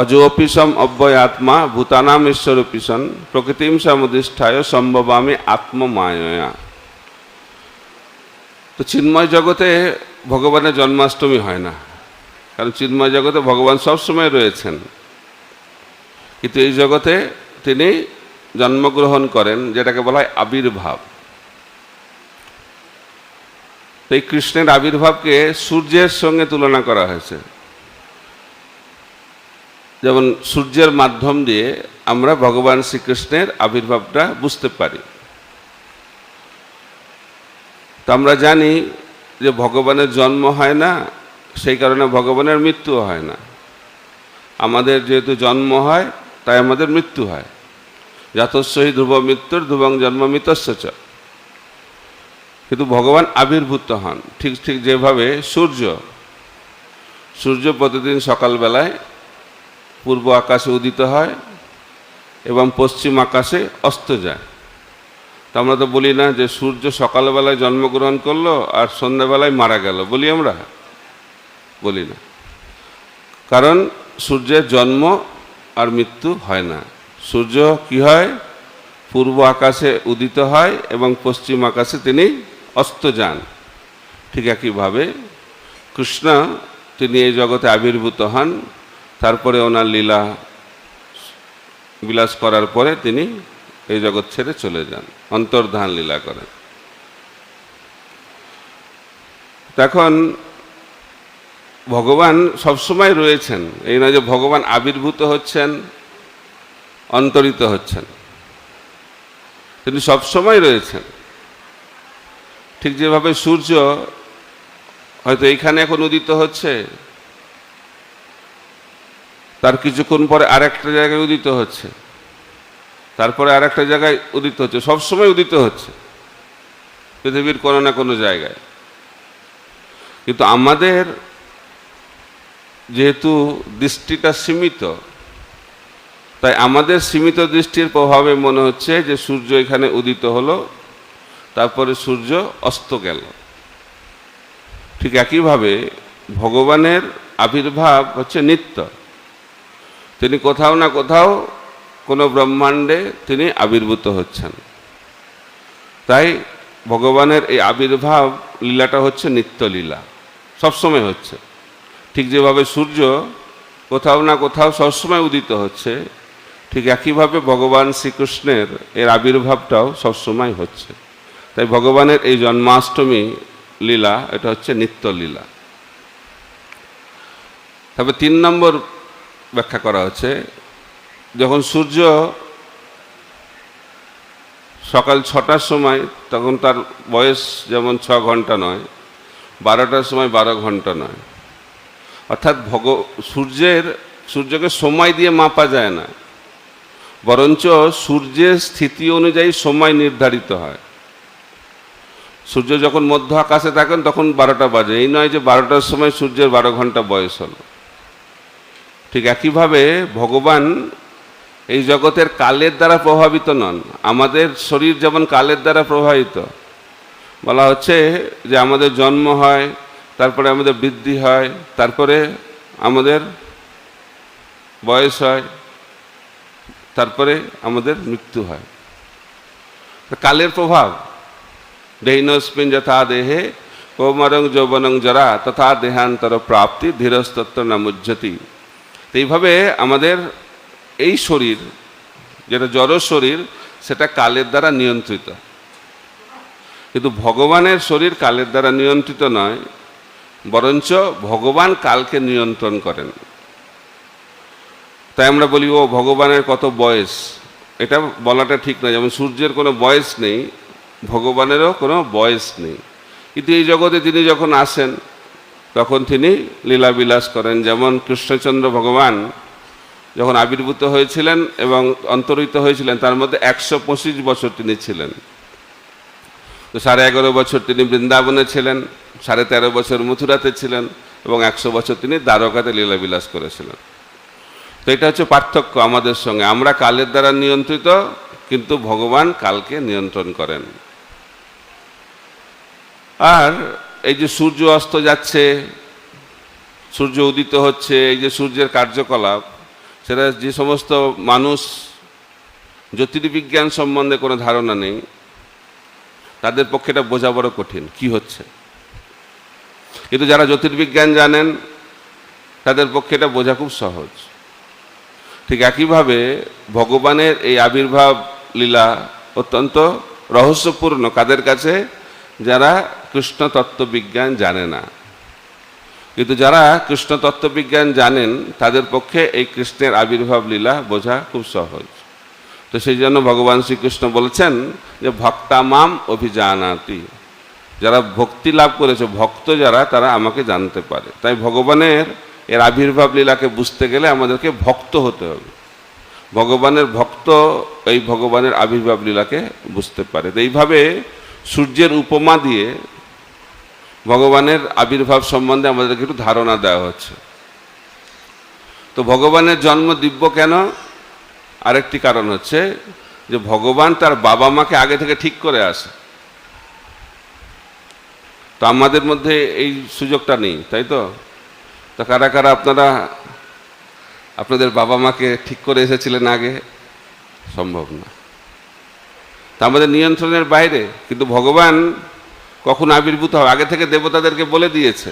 অজোপিসম অব্যয়াত্মা ভূতানাম ঈশ্বরূপিসন প্রকৃতিম সমুদিষ্ঠায় সম্ভবামি আত্মমায়য়া। তো চিন্ময় জগতে ভগবানের জন্মাষ্টমী হয় না, কারণ চিন্ময় জগতে ভগবান সবসময় রয়েছেন, কিন্তু এই জগতে তিনি জন্মগ্রহণ করেন, যেটাকে বলা হয় আবির্ভাব। তো এই কৃষ্ণের আবির্ভাবকে সূর্যের সঙ্গে তুলনা করা হয়েছে। যেমন সূর্যের মাধ্যম দিয়ে আমরা ভগবান শ্রীকৃষ্ণের আবির্ভাবটা বুঝতে পারি। তো আমরা জানি যে ভগবানের জন্ম হয় না, সেই কারণে ভগবানের মৃত্যু হয় না। আমাদের যেহেতু জন্ম হয় তাই আমাদের মৃত্যু হয়। জাতস্যই ধ্রুব মৃত্যুর ধ্রুবং জন্ম মৃতস্য চ। কিন্তু ভগবান আবির্ভূত হন ঠিক ঠিক যেভাবে সূর্য প্রতিদিন সকালবেলায় পূর্ব আকাশে উদিত হয় এবং পশ্চিম আকাশে অস্ত যায়। তো আমরা তো বলি না যে সূর্য সকালবেলায় জন্মগ্রহণ করলো আর সন্ধ্যাবেলায় মারা গেল, বলি আমরা? বলি না, কারণ সূর্যের জন্ম আর মৃত্যু হয় না। সূর্য কি হয়? পূর্ব আকাশে উদিত হয় এবং পশ্চিম আকাশে তিনি অস্ত যান। ঠিক একইভাবে কৃষ্ণ তিনি এই জগতে আবির্ভূত হন, তারপরে ওনার লীলা বিলাস করার পরে তিনি এই জগৎ ছেড়ে চলে যান, অন্তর্ধান লীলা করেন। তখন ভগবান সবসময় রয়েছেন, এই নয় যে ভগবান আবির্ভূত হচ্ছেন, অন্তরিত হচ্ছেন, তিনি সবসময় রয়েছেন। ঠিক যেভাবে সূর্য হয়তো এইখানে এখন উদিত হচ্ছে, তার কিছুক্ষণ পরে আরেকটা জায়গায় উদিত হচ্ছে, তারপরে আরেকটা জায়গায় উদিত হচ্ছে, সবসময় উদিত হচ্ছে পৃথিবীর কোনো না কোনো জায়গায়। কিন্তু আমাদের যেহেতু দৃষ্টিটা সীমিত, তাই আমাদের সীমিত দৃষ্টির প্রভাবে মনে হচ্ছে যে সূর্য এখানে উদিত হলো, তারপরে সূর্য অস্ত গেল। ঠিক একইভাবে ভগবানের আবির্ভাব হচ্ছে নিত্য। তিনি কোথাও না কোথাও কোনো ব্রহ্মাণ্ডে তিনি আবির্ভূত হচ্ছেন। তাই ভগবানের এই আবির্ভাব লীলাটা হচ্ছে নিত্য লীলা, সবসময় হচ্ছে। ঠিক যেভাবে সূর্য কোথাও না কোথাও সবসময় উদিত হচ্ছে, ঠিক একইভাবে ভগবান শ্রীকৃষ্ণের এর আবির্ভাবটাও সবসময় হচ্ছে। তাই ভগবানের এই জন্মাষ্টমী লীলা এটা হচ্ছে নিত্য লীলা। তবে 3 নম্বর ব্যাখ্যা করা হচ্ছে, যখন সূর্য সকাল 6টার সময়, তখন তার বয়স যেমন 6 ঘন্টা নয়, 12টার সময় 12 ঘন্টা নয়। অর্থাৎ সূর্যকে সময় দিয়ে মাপা যায় না, বরঞ্চ সূর্যের স্থিতি অনুযায়ী সময় নির্ধারিত হয়। সূর্য যখন মধ্য আকাশে থাকেন তখন 12টা বাজে, এই নয় যে 12টার সময় সূর্যের 12 ঘন্টা বয়স হলো। ঠিক একইভাবে ভগবান এই জগতের কালের দ্বারা প্রভাবিত নন। আমাদের শরীর যেমন কালের দ্বারা প্রভাবিত, বলা হচ্ছে যে আমাদের জন্ম হয়, তারপরে আমাদের বৃদ্ধি হয়, তারপরে আমাদের বয়স হয়, তারপরে আমাদের মৃত্যু হয়। কালের প্রভাব। দেহিনস্মিন যথা দেহে কৌমারং যৌবনং জরা তথা দেহান্তর প্রাপ্তি ধীরস্তত্র না মুহ্যতি। এইভাবে আমাদের এই শরীর, যেটা জড় শরীর, সেটা কালের দ্বারা নিয়ন্ত্রিত। কিন্তু ভগবানের শরীর কালের দ্বারা নিয়ন্ত্রিত নয়, বরঞ্চ ভগবান কালকে নিয়ন্ত্রণ করেন। তাই আমরা বলি ও ভগবানের কত বয়স, এটা বলাটা ঠিক নয়। যেমন সূর্যের কোনো বয়স নেই, ভগবানেরও কোনো বয়স নেই। কিন্তু এই জগতে তিনি যখন আসেন তখন তিনি লীলাবিলাস করেন। যেমন কৃষ্ণচন্দ্র ভগবান যখন আবির্ভূত হয়েছিলেন এবং অন্তরিত হয়েছিলেন, তার মধ্যে 125 বছর তিনি ছিলেন। তো 11.5 বছর তিনি বৃন্দাবনে ছিলেন, 13.5 বছর মথুরাতে ছিলেন এবং 100 বছর তিনি দ্বারকাতে লীলাবিলাস করেছিলেন। তো এটা হচ্ছে পার্থক্য আমাদের সঙ্গে। আমরা কালের দ্বারা নিয়ন্ত্রিত, কিন্তু ভগবান কালকে নিয়ন্ত্রণ করেন। আর এই যে সূর্য অস্ত যাচ্ছে, সূর্য উদিত হচ্ছে, এই যে সূর্যের কার্যকলাপ, সেটা যে সমস্ত মানুষ জ্যোতির্বিজ্ঞান সম্বন্ধে কোনো ধারণা নেই তাদের পক্ষে এটা বোঝা বড় কঠিন কি হচ্ছে, কিন্তু যারা জ্যোতির্বিজ্ঞান জানেন তাদের পক্ষে এটা বোঝা খুব সহজ। ঠিক একইভাবে ভগবানের এই আবির্ভাব লীলা অত্যন্ত রহস্যপূর্ণ কাদের কাছে? যারা কৃষ্ণ তত্ত্ববিজ্ঞান জানে না। কিন্তু যারা কৃষ্ণ তত্ত্ববিজ্ঞান জানেন তাদের পক্ষে এই কৃষ্ণের আবির্ভাব লীলা বোঝা খুব সহজ। তো সেই জন্য ভগবান শ্রীকৃষ্ণ বলেছেন যে ভক্তামাম অভিজানাতি, যারা ভক্তি লাভ করেছে, ভক্ত যারা, তারা আমাকে জানতে পারে। তাই ভগবানের এর আবির্ভাব লীলাকে বুঝতে গেলে আমাদেরকে ভক্ত হতে হবে। ভগবানের ভক্ত এই ভগবানের আবির্ভাব লীলাকে বুঝতে পারে। এইভাবে সূর্যের উপমা দিয়ে ভগবানের আবির্ভাব সম্বন্ধে আমাদেরকে একটু ধারণা দেওয়া হচ্ছে। তো ভগবানের জন্ম দিব্য কেন? আরেকটি কারণ হচ্ছে যে ভগবান তার বাবা মাকে আগে থেকে ঠিক করে আসে। তো আমাদের মধ্যে এই সুযোগটা নেই, তাই তো? তো কারা কারা আপনারা আপনাদের বাবা মাকে ঠিক করে এসেছিলেন আগে? সম্ভব না, তা আমাদের নিয়ন্ত্রণের বাইরে। কিন্তু ভগবান কখন আবির্ভূত হবে আগে থেকে দেবতাদেরকে বলে দিয়েছে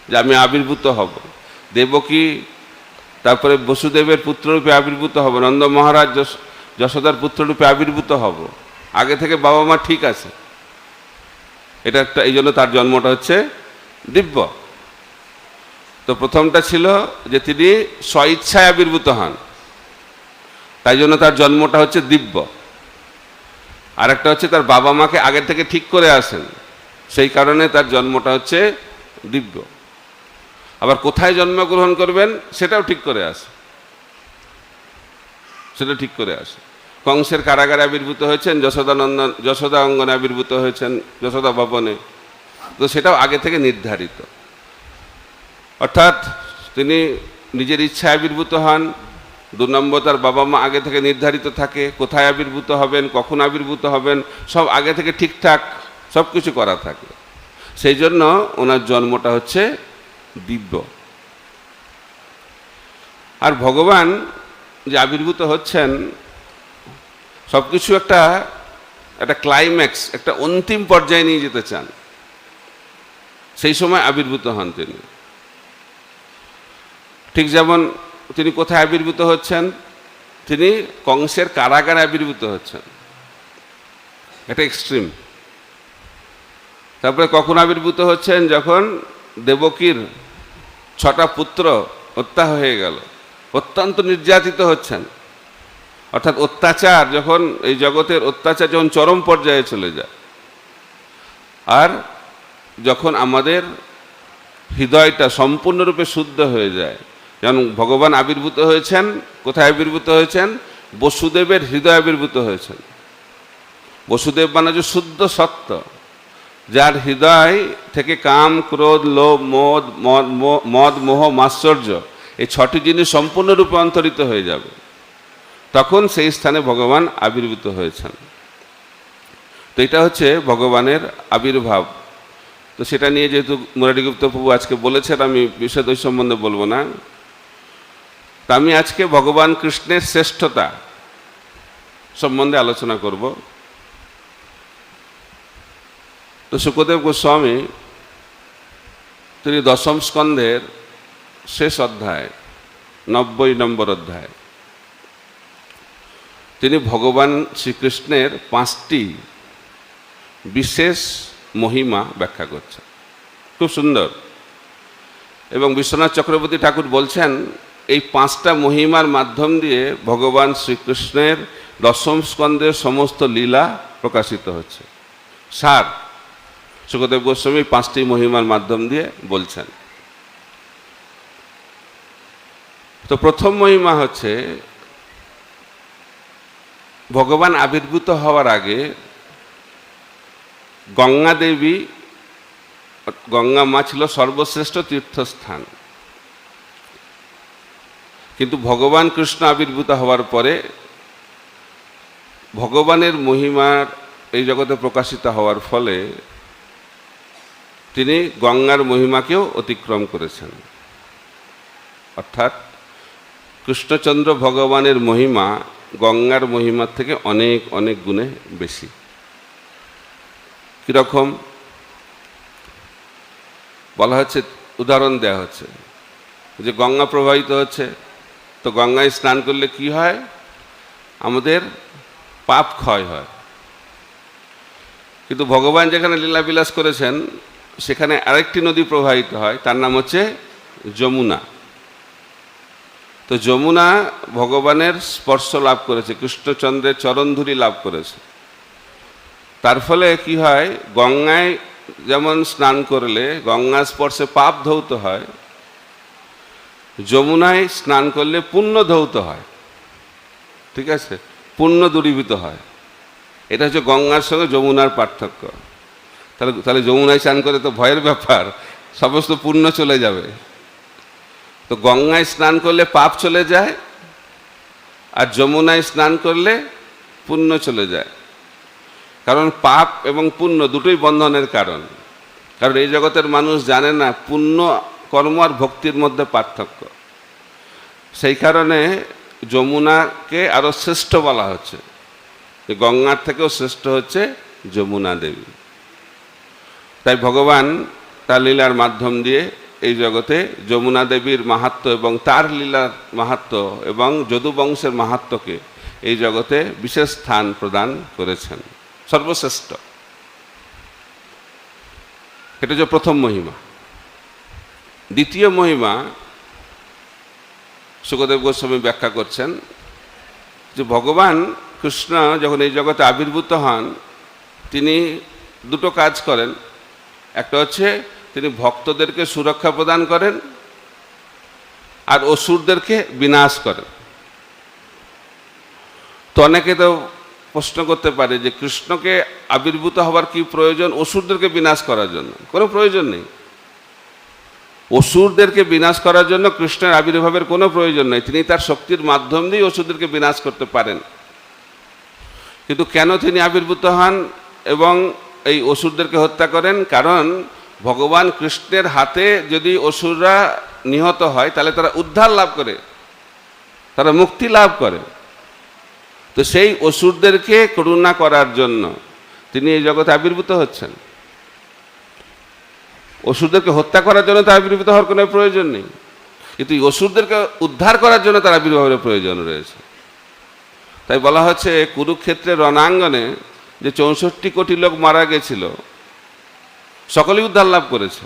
যে আমি আবির্ভূত হব। দেবকী তারপরে বসুদেবের পুত্ররূপে আবির্ভূত হব, নন্দ মহারাজ যশোদার পুত্ররূপে আবির্ভূত হব। আগে থেকে বাবা মা ঠিক আছে। এটা একটা, এই জন্য তার জন্মটা হচ্ছে দিব্য। তো প্রথমটা ছিল যে তিনি স্বইচ্ছায় আবির্ভূত হন, তাই জন্য তার জন্মটা হচ্ছে দিব্য। আর একটা হচ্ছে তার বাবা মাকে আগের থেকে ঠিক করে আসেন, সেই কারণে তার জন্মটা হচ্ছে দিব্য। আবার কোথায় জন্মগ্রহণ করবেন সেটাও ঠিক করে আসে, সেটা ঠিক করে আসে। কংসের কারাগারে আবির্ভূত হয়েছেন, যশোদা অঙ্গনে আবির্ভূত হয়েছেন, যশোদা ভবনে। তো সেটাও আগে থেকে নির্ধারিত। অর্থাৎ তিনি নিজের ইচ্ছায় আবির্ভূত হন। 2 নম্বর, তার বাবা মা আগে থেকে নির্ধারিত থাকে, কোথায় আবির্ভূত হবেন, কখন আবির্ভূত হবেন, সব আগে থেকে ঠিকঠাক সব কিছু করা থাকে। সেই জন্য ওনার জন্মটা হচ্ছে দিব্য। আর ভগবান যে আবির্ভূত হচ্ছেন, সব কিছু একটা ক্লাইম্যাক্স, একটা অন্তিম পর্যায়ে নিয়ে যেতে চান, সেই সময় আবির্ভূত হন তিনি। ঠিক যেমন তিনি কোথায় আবির্ভূত হচ্ছেন? তিনি কংসের কারাগারে আবির্ভূত হচ্ছেন, এটা এক্সট্রিম। তারপরে কখন আবির্ভূত হচ্ছেন? যখন দেবকীর 6টা পুত্র হত্যা হয়ে গেল, অত্যন্ত নির্যাতিত হচ্ছেন। অর্থাৎ অত্যাচার যখন, এই জগতের অত্যাচার যখন চরম পর্যায়ে চলে যায়, আর যখন আমাদের হৃদয়টা সম্পূর্ণরূপে শুদ্ধ হয়ে যায়। যেমন ভগবান আবির্ভূত হয়েছেন, কোথায় আবির্ভূত হয়েছেন? বসুদেবের হৃদয় আবির্ভূত হয়েছেন। বসুদেব মানে যে শুদ্ধ সত্য, যার হৃদয় থেকে কাম, ক্রোধ, লোভ, মদ, মোহ, মাৎসর্য, এই 6টি জিনিস সম্পূর্ণরূপে অন্তরিত হয়ে যাবে, তখন সেই স্থানে ভগবান আবির্ভূত হয়েছেন। তো এটা হচ্ছে ভগবানের আবির্ভাব। তো সেটা নিয়ে যেহেতু মুরারিগুপ্ত প্রভু আজকে বলেছেন, আমি বিশদ ওই সম্বন্ধে বলবো না। তা আমি আজকে ভগবান কৃষ্ণের শ্রেষ্ঠতা সম্বন্ধে আলোচনা করব। তো শুকদেব গোস্বামী তিনি 10ম স্কন্ধের শেষ অধ্যায়, 90 নম্বর অধ্যায়, তিনি ভগবান শ্রীকৃষ্ণের 5টি বিশেষ মহিমা ব্যাখ্যা করছেন, খুব সুন্দর। এবং বিশ্বনাথ চক্রবর্তী ঠাকুর বলছেন এই 5টা মহিমার মাধ্যম দিয়ে ভগবান শ্রীকৃষ্ণের 10ম স্কন্ধের সমস্ত লীলা প্রকাশিত হচ্ছে। সার শুকদেব গোস্বামী 5টি মহিমার মাধ্যম দিয়ে বলছেন। তো প্রথম মহিমা হচ্ছে, ভগবান আবির্ভূত হওয়ার আগে গঙ্গা দেবী, গঙ্গা মা ছিল সর্বশ্রেষ্ঠ তীর্থস্থান। কিন্তু ভগবান কৃষ্ণ আবির্ভূত হওয়ার পরে ভগবানের মহিমার এই জগতে প্রকাশিত হওয়ার ফলে তিনি গঙ্গার মহিমাকেও অতিক্রম করেছেন। অর্থাৎ কৃষ্ণচন্দ্র ভগবানের মহিমা গঙ্গার মহিমার থেকে অনেক অনেক গুণে বেশি। কীরকম বলা হচ্ছে, উদাহরণ দেওয়া হচ্ছে যে গঙ্গা প্রবাহিত হচ্ছে, তো গঙ্গায় স্নান করলে কি হয়? আমাদের পাপ ক্ষয় হয়। কিন্তু ভগবান যেখানে লীলাবিলাস করেছেন সেখানে আরেকটি নদী প্রবাহিত হয়, তার নাম হচ্ছে যমুনা। তো যমুনা ভগবানের স্পর্শ লাভ করেছে, কৃষ্ণচন্দ্রের চরণধুলি লাভ করেছে। তার ফলে কি হয়, গঙ্গায় যেমন স্নান করলে গঙ্গা স্পর্শে পাপ ধৌত হয়, যমুনায় স্নান করলে পুণ্য ধৌত হয়। ঠিক আছে, পুণ্য দূরীভূত হয়। এটা হচ্ছে গঙ্গার সঙ্গে যমুনার পার্থক্য। তাহলে যমুনায় স্নান করে তো ভয়ের ব্যাপার, সমস্ত পুণ্য চলে যাবে। তো গঙ্গায় স্নান করলে পাপ চলে যায়, আর যমুনায় স্নান করলে পুণ্য চলে যায়। কারণ পাপ এবং পুণ্য দুটোই বন্ধনের কারণ। কারণ এই জগতের মানুষ জানে না পুণ্য কর্ম আর ভক্তির মধ্যে পার্থক্য। সেই কারণে যমুনাকে আরো শ্রেষ্ঠ বলা হচ্ছে, গঙ্গার থেকেও শ্রেষ্ঠ হচ্ছে যমুনা দেবী। তাই ভগবান তার লীলার মাধ্যম দিয়ে এই জগতে যমুনা দেবীর মাহাত্ম্য এবং তার লীলার মাহাত্ম্য এবং যদুবংশের মাহাত্ম্যকে এই জগতে বিশেষ স্থান প্রদান করেছেন, সর্বশ্রেষ্ঠ। এটা হচ্ছে প্রথম মহিমা। দ্বিতীয় মহিমা শুকদেব গোস্বামী ব্যাখ্যা করছেন যে ভগবান কৃষ্ণ যখন এই জগতে আবির্ভূত হন, তিনি দুটো কাজ করেন। একটা হচ্ছে তিনি ভক্তদেরকে সুরক্ষা প্রদান করেন, আর অসুরদেরকে বিনাশ করেন। তো অনেকে তো প্রশ্ন করতে পারে যে কৃষ্ণকে আবির্ভূত হওয়ার কি প্রয়োজন অসুরদেরকে বিনাশ করার জন্য? কোনো প্রয়োজন নেই। অসুরদেরকে বিনাশ করার জন্য কৃষ্ণের আবির্ভাবের কোনো প্রয়োজন নেই। তিনি তার শক্তির মাধ্যম দিয়ে অসুরদেরকে বিনাশ করতে পারেন। কিন্তু কেন তিনি আবির্ভূত হন এবং এই অসুরদেরকে হত্যা করেন? কারণ ভগবান কৃষ্ণের হাতে যদি অসুররা নিহত হয় তাহলে তারা উদ্ধার লাভ করে, তারা মুক্তি লাভ করে। তো সেই অসুরদেরকে করুণা করার জন্য তিনি এই জগতে আবির্ভূত হচ্ছেন। অসুরদেরকে হত্যা করার জন্য তার আবির্ভূত হওয়ার কোনো প্রয়োজন নেই, কিন্তু অসুরদেরকে উদ্ধার করার জন্য তার আবির্ভাবের প্রয়োজন রয়েছে। তাই বলা হচ্ছে কুরুক্ষেত্রের রণাঙ্গনে যে 64 কোটি লোক মারা গেছিল, সকলেই উদ্ধার লাভ করেছে,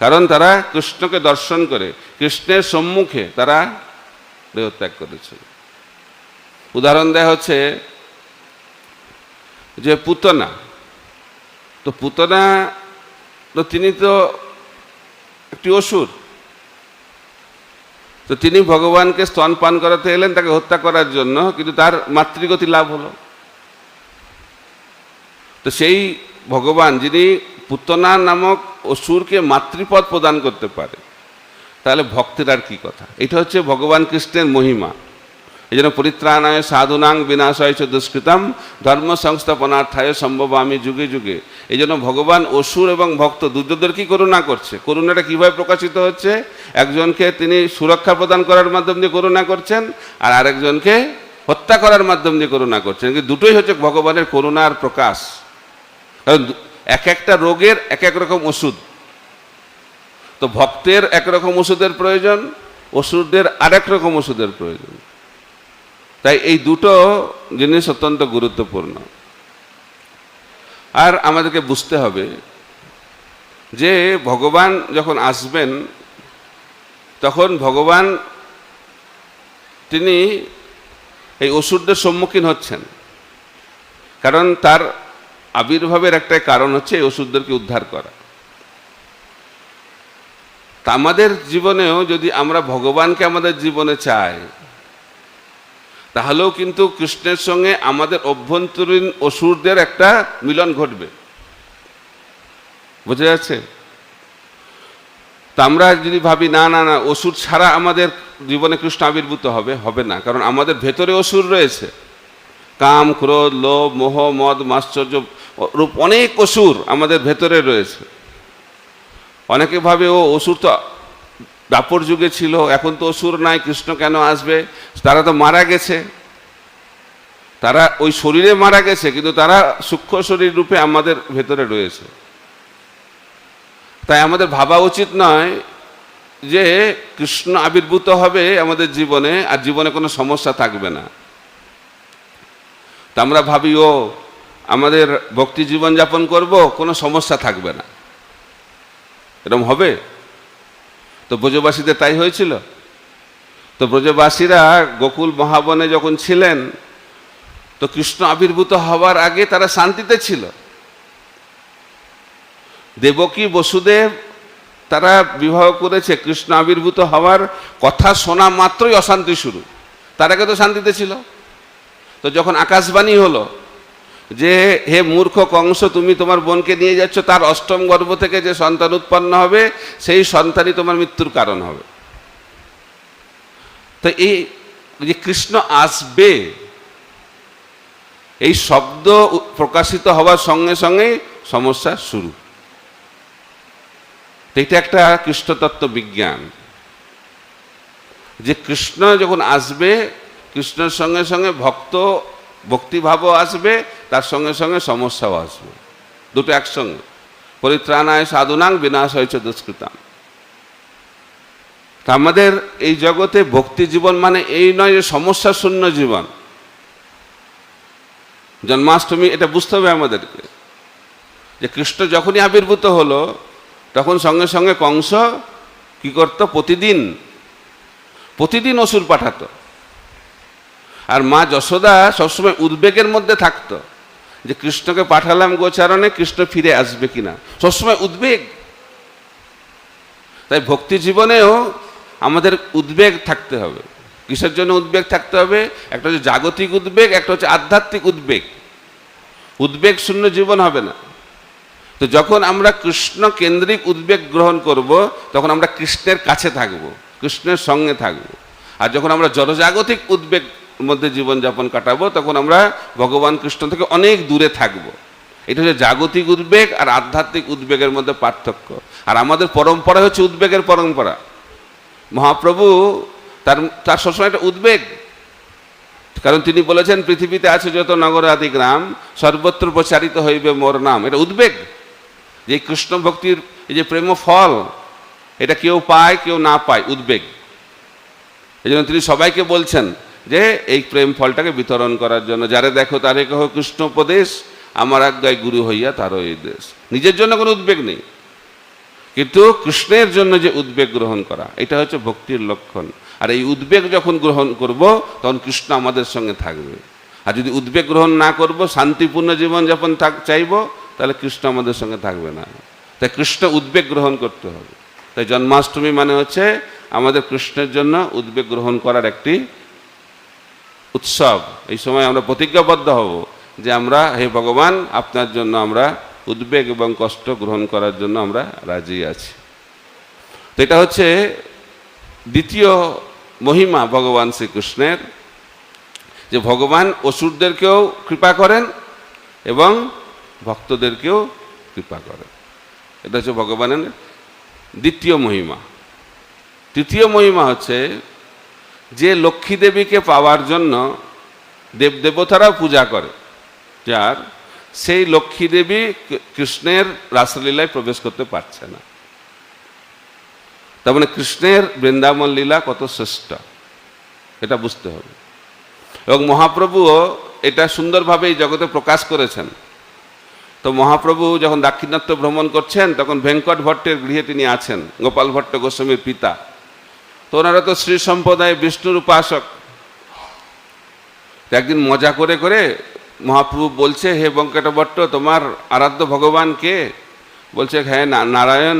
কারণ তারা কৃষ্ণকে দর্শন করে কৃষ্ণের সম্মুখে তারা দেহত্যাগ করেছে। উদাহরণ দেয়া হচ্ছে যে পুতনা। তো পুতনা তো তিনি তো একটি অসুর, তো তিনি ভগবানকে স্তন পান করাতে এলেন তাকে হত্যা করার জন্য, কিন্তু তার মাতৃগতি লাভ হলো। তো সেই ভগবান যিনি পুতনা নামক অসুরকে মাতৃপদ প্রদান করতে পারে, তাহলে ভক্তের আর কি কথা? এটা হচ্ছে ভগবান কৃষ্ণের মহিমা। এই জন্য পরিত্রাণায় সাধুনাং বিনাশায় চ দুষ্কৃতম ধর্ম সংস্থাপনার্থায় সম্ভবামি যুগে যুগে। এই জন্য ভগবান অসুর এবং ভক্ত দুজনদেরকেই করুণা করছে। করুণাটা কীভাবে প্রকাশিত হচ্ছে? একজনকে তিনি সুরক্ষা প্রদান করার মাধ্যম দিয়ে করুণা করছেন, আর আরেকজনকে হত্যা করার মাধ্যম দিয়ে করুণা করছেন। কিন্তু দুটোই হচ্ছে ভগবানের করুণার প্রকাশ। কারণ এক একটা রোগের এক এক রকম ওষুধ। তো ভক্তের একরকম ওষুধের প্রয়োজন, অসুরদের আরেক রকম ওষুধের প্রয়োজন। তাই এই দুটো জিনিস অত্যন্ত গুরুত্বপূর্ণ। আর আমাদেরকে বুঝতে হবে যে ভগবান যখন আসবেন তখন ভগবান তিনি এই অসুরদের সম্মুখীন হচ্ছেন, কারণ তার আবির্ভাবের একটাই কারণ হচ্ছে এই অসুরদেরকে উদ্ধার করা। তা আমাদের জীবনেও যদি আমরা ভগবানকে আমাদের জীবনে চাই, তাহলেও কিন্তু কৃষ্ণের সঙ্গে আমাদের অভ্যন্তরীণ অসুরদের একটা মিলন ঘটবে। বোঝা যাচ্ছে? তা আমরা যদি ভাবি না না না অসুর ছাড়া আমাদের জীবনে কৃষ্ণ আবির্ভূত হবে, হবে না। কারণ আমাদের ভেতরে অসুর রয়েছে, কাম, ক্রোধ, লোভ, মোহ, মদ, মাশ্চর্য রূপ অনেক অসুর আমাদের ভেতরে রয়েছে। অনেকে ভাবে ও অসুর তো দাপর যুগে ছিল, এখন তো অসুর নাই, কৃষ্ণ কেন আসবে? তারা তো মারা গেছে, তারা ওই শরীরে মারা গেছে, কিন্তু তারা সূক্ষ্ম শরীর রূপে আমাদের ভেতরে রয়েছে। তাই আমাদের ভাবা উচিত নয় যে কৃষ্ণ আবির্ভূত হবে আমাদের জীবনে আর জীবনে কোনো সমস্যা থাকবে না। তা আমরা ভাবি ও আমাদের ভক্তি জীবন যাপন করব, কোনো সমস্যা থাকবে না। এরকম হবে? তো ব্রজবাসীদের তাই হয়েছিল। তো ব্রজবাসীরা গোকুল মহাবনে যখন ছিলেন, তো কৃষ্ণ আবির্ভূত হওয়ার আগে তারা শান্তিতে ছিল। দেবকী বসুদেব তারা বিবাহ করেছে, কৃষ্ণ আবির্ভূত হওয়ার কথা শোনা মাত্রই অশান্তি শুরু। তার আগে তো শান্তিতে ছিল। তো যখন আকাশবাণী হলো যে হে মূর্খ কংস, তুমি তোমার বোনকে নিয়ে যাচ্ছ, তার অষ্টম গর্ভ থেকে যে সন্তান উৎপন্ন হবে সেই সন্তানই তোমার মৃত্যুর কারণ হবে। তো এই যে কৃষ্ণ আসবে, এই শব্দ প্রকাশিত হওয়ার সঙ্গে সঙ্গে সমস্যা শুরু। এটা একটা কৃষ্ণতত্ত্ব বিজ্ঞান, যে কৃষ্ণ যখন আসবে, কৃষ্ণের সঙ্গে সঙ্গে ভক্তিভাবও আসবে, তার সঙ্গে সঙ্গে সমস্যাও আসবে, দুটো একসঙ্গে। পরিত্রাণায় সাধুনাং বিনাশায় চ দুষ্কৃতাম। তা আমাদের এই জগতে ভক্তি জীবন মানে এই নয় যে সমস্যা শূন্য জীবন। জন্মাষ্টমী এটা বুঝতে হবে আমাদেরকে, যে কৃষ্ণ যখনই আবির্ভূত হলো তখন সঙ্গে সঙ্গে কংস কি করত? প্রতিদিন অসুর পাঠাতো। আর মা যশোদা সবসময় উদ্বেগের মধ্যে থাকতো যে কৃষ্ণকে পাঠালাম গোচারণে, কৃষ্ণ ফিরে আসবে কিনা, সবসময় উদ্বেগ। তাই ভক্তি জীবনেও আমাদের উদ্বেগ থাকতে হবে। কিসের জন্য উদ্বেগ থাকতে হবে? একটা হচ্ছে জাগতিক উদ্বেগ, একটা হচ্ছে আধ্যাত্মিক উদ্বেগ। উদ্বেগ শূন্য জীবন হবে না। তো যখন আমরা কৃষ্ণ কেন্দ্রিক উদ্বেগ গ্রহণ করব, তখন আমরা কৃষ্ণের কাছে থাকব, কৃষ্ণের সঙ্গে থাকব। আর যখন আমরা জড়জাগতিক উদ্বেগ মধ্যে জীবনযাপন কাটাবো, তখন আমরা ভগবান কৃষ্ণ থেকে অনেক দূরে থাকব। এটা হচ্ছে জাগতিক উদ্বেগ আর আধ্যাত্মিক উদ্বেগের মধ্যে পার্থক্য। আর আমাদের পরম্পরা হচ্ছে উদ্বেগের পরম্পরা। মহাপ্রভু তার সবসময় একটা উদ্বেগ, কারণ তিনি বলেছেন পৃথিবীতে আছে যত নগর আদি গ্রাম, সর্বত্র প্রচারিত হইবে মোর নাম। এটা উদ্বেগ, যে কৃষ্ণ ভক্তির এই যে প্রেম ফল, এটা কেউ পায় কেউ না পায়, উদ্বেগ। এই জন্য তিনি সবাইকে বলছেন যে এই প্রেম ফলটাকে বিতরণ করার জন্য, যারে দেখো তারে কহ কৃষ্ণ উপদেশ, আমার আজ্ঞায় গুরু হইয়া তারও এই দেশ। নিজের জন্য কোনো উদ্বেগ নেই, কিন্তু কৃষ্ণের জন্য যে উদ্বেগ গ্রহণ করা, এটা হচ্ছে ভক্তির লক্ষণ। আর এই উদ্বেগ যখন গ্রহণ করব, তখন কৃষ্ণ আমাদের সঙ্গে থাকবে। আর যদি উদ্বেগ গ্রহণ না করব, শান্তিপূর্ণ জীবনযাপন চাইব, তাহলে কৃষ্ণ আমাদের সঙ্গে থাকবে না। তাই কৃষ্ণ উদ্বেগ গ্রহণ করতে হবে। তাই জন্মাষ্টমী মানে হচ্ছে আমাদের কৃষ্ণের জন্য উদ্বেগ গ্রহণ করার একটি উৎসব। এই সময় আমরা প্রতিজ্ঞাবদ্ধ হব যে আমরা, হে ভগবান, আপনার জন্য আমরা উদ্বেগ এবং কষ্ট গ্রহণ করার জন্য আমরা রাজি আছি। তো এটা হচ্ছে দ্বিতীয় মহিমা ভগবান শ্রীকৃষ্ণের, যে ভগবান অসুরদেরকেও কৃপা করেন এবং ভক্তদেরকেও কৃপা করেন। এটা হচ্ছে ভগবানের দ্বিতীয় মহিমা। তৃতীয় মহিমা হচ্ছে যে লক্ষ্মী দেবীকে পাওয়ার জন্য দেবদেবতারাও পূজা করে, যার সেই লক্ষ্মী দেবী কৃষ্ণের রাসলীলায় প্রবেশ করতে পারছে না। তার মানে কৃষ্ণের বৃন্দাবন লীলা কত শ্রেষ্ঠ, এটা বুঝতে হবে। এবং মহাপ্রভুও এটা সুন্দরভাবে এই জগতে প্রকাশ করেছেন। তো মহাপ্রভু যখন দাক্ষিণাত্য ভ্রমণ করছেন, তখন ভেঙ্কট ভট্টের গৃহে তিনি আছেন, গোপাল ভট্ট গোস্বামীর পিতা। তো ওনারা তো শ্রী সম্প্রদায় বিষ্ণুর উপাসক। একদিন মজা করে করে মহাপ্রভু বলছে, হে ভেঙ্কট ভট্ট, তোমার আরাধ্য ভগবান কে? বলছে, হ্যাঁ নারায়ণ।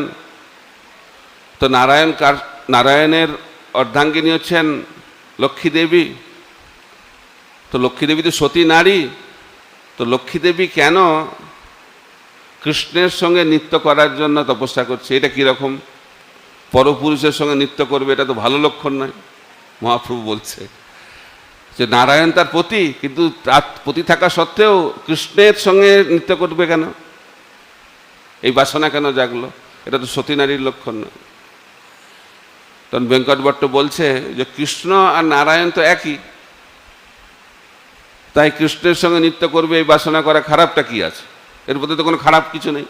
তো নারায়ণের অর্ধাঙ্গিনী হচ্ছেন লক্ষ্মী দেবী। তো লক্ষ্মী দেবী তো সতী নারী। তো লক্ষ্মী দেবী কেন কৃষ্ণের সঙ্গে নৃত্য করার জন্য তপস্যা করছে? এটা কীরকম? পরপুরুষের সঙ্গে নৃত্য করবে, এটা তো ভালো লক্ষণ নয়। মহাপ্রভু বলছে যে নারায়ণ তার পতি, কিন্তু তার পতি থাকা সত্ত্বেও কৃষ্ণের সঙ্গে নৃত্য করবে কেন? এই বাসনা কেন জাগলো? এটা তো সতী নারীর লক্ষণ নয়। তখন বেঙ্কট ভট্ট বলছে যে কৃষ্ণ আর নারায়ণ তো একই, তাই কৃষ্ণের সঙ্গে নৃত্য করবে এই বাসনা করা খারাপটা কি আছে, এর মধ্যে তো কোনো খারাপ কিছু নেই।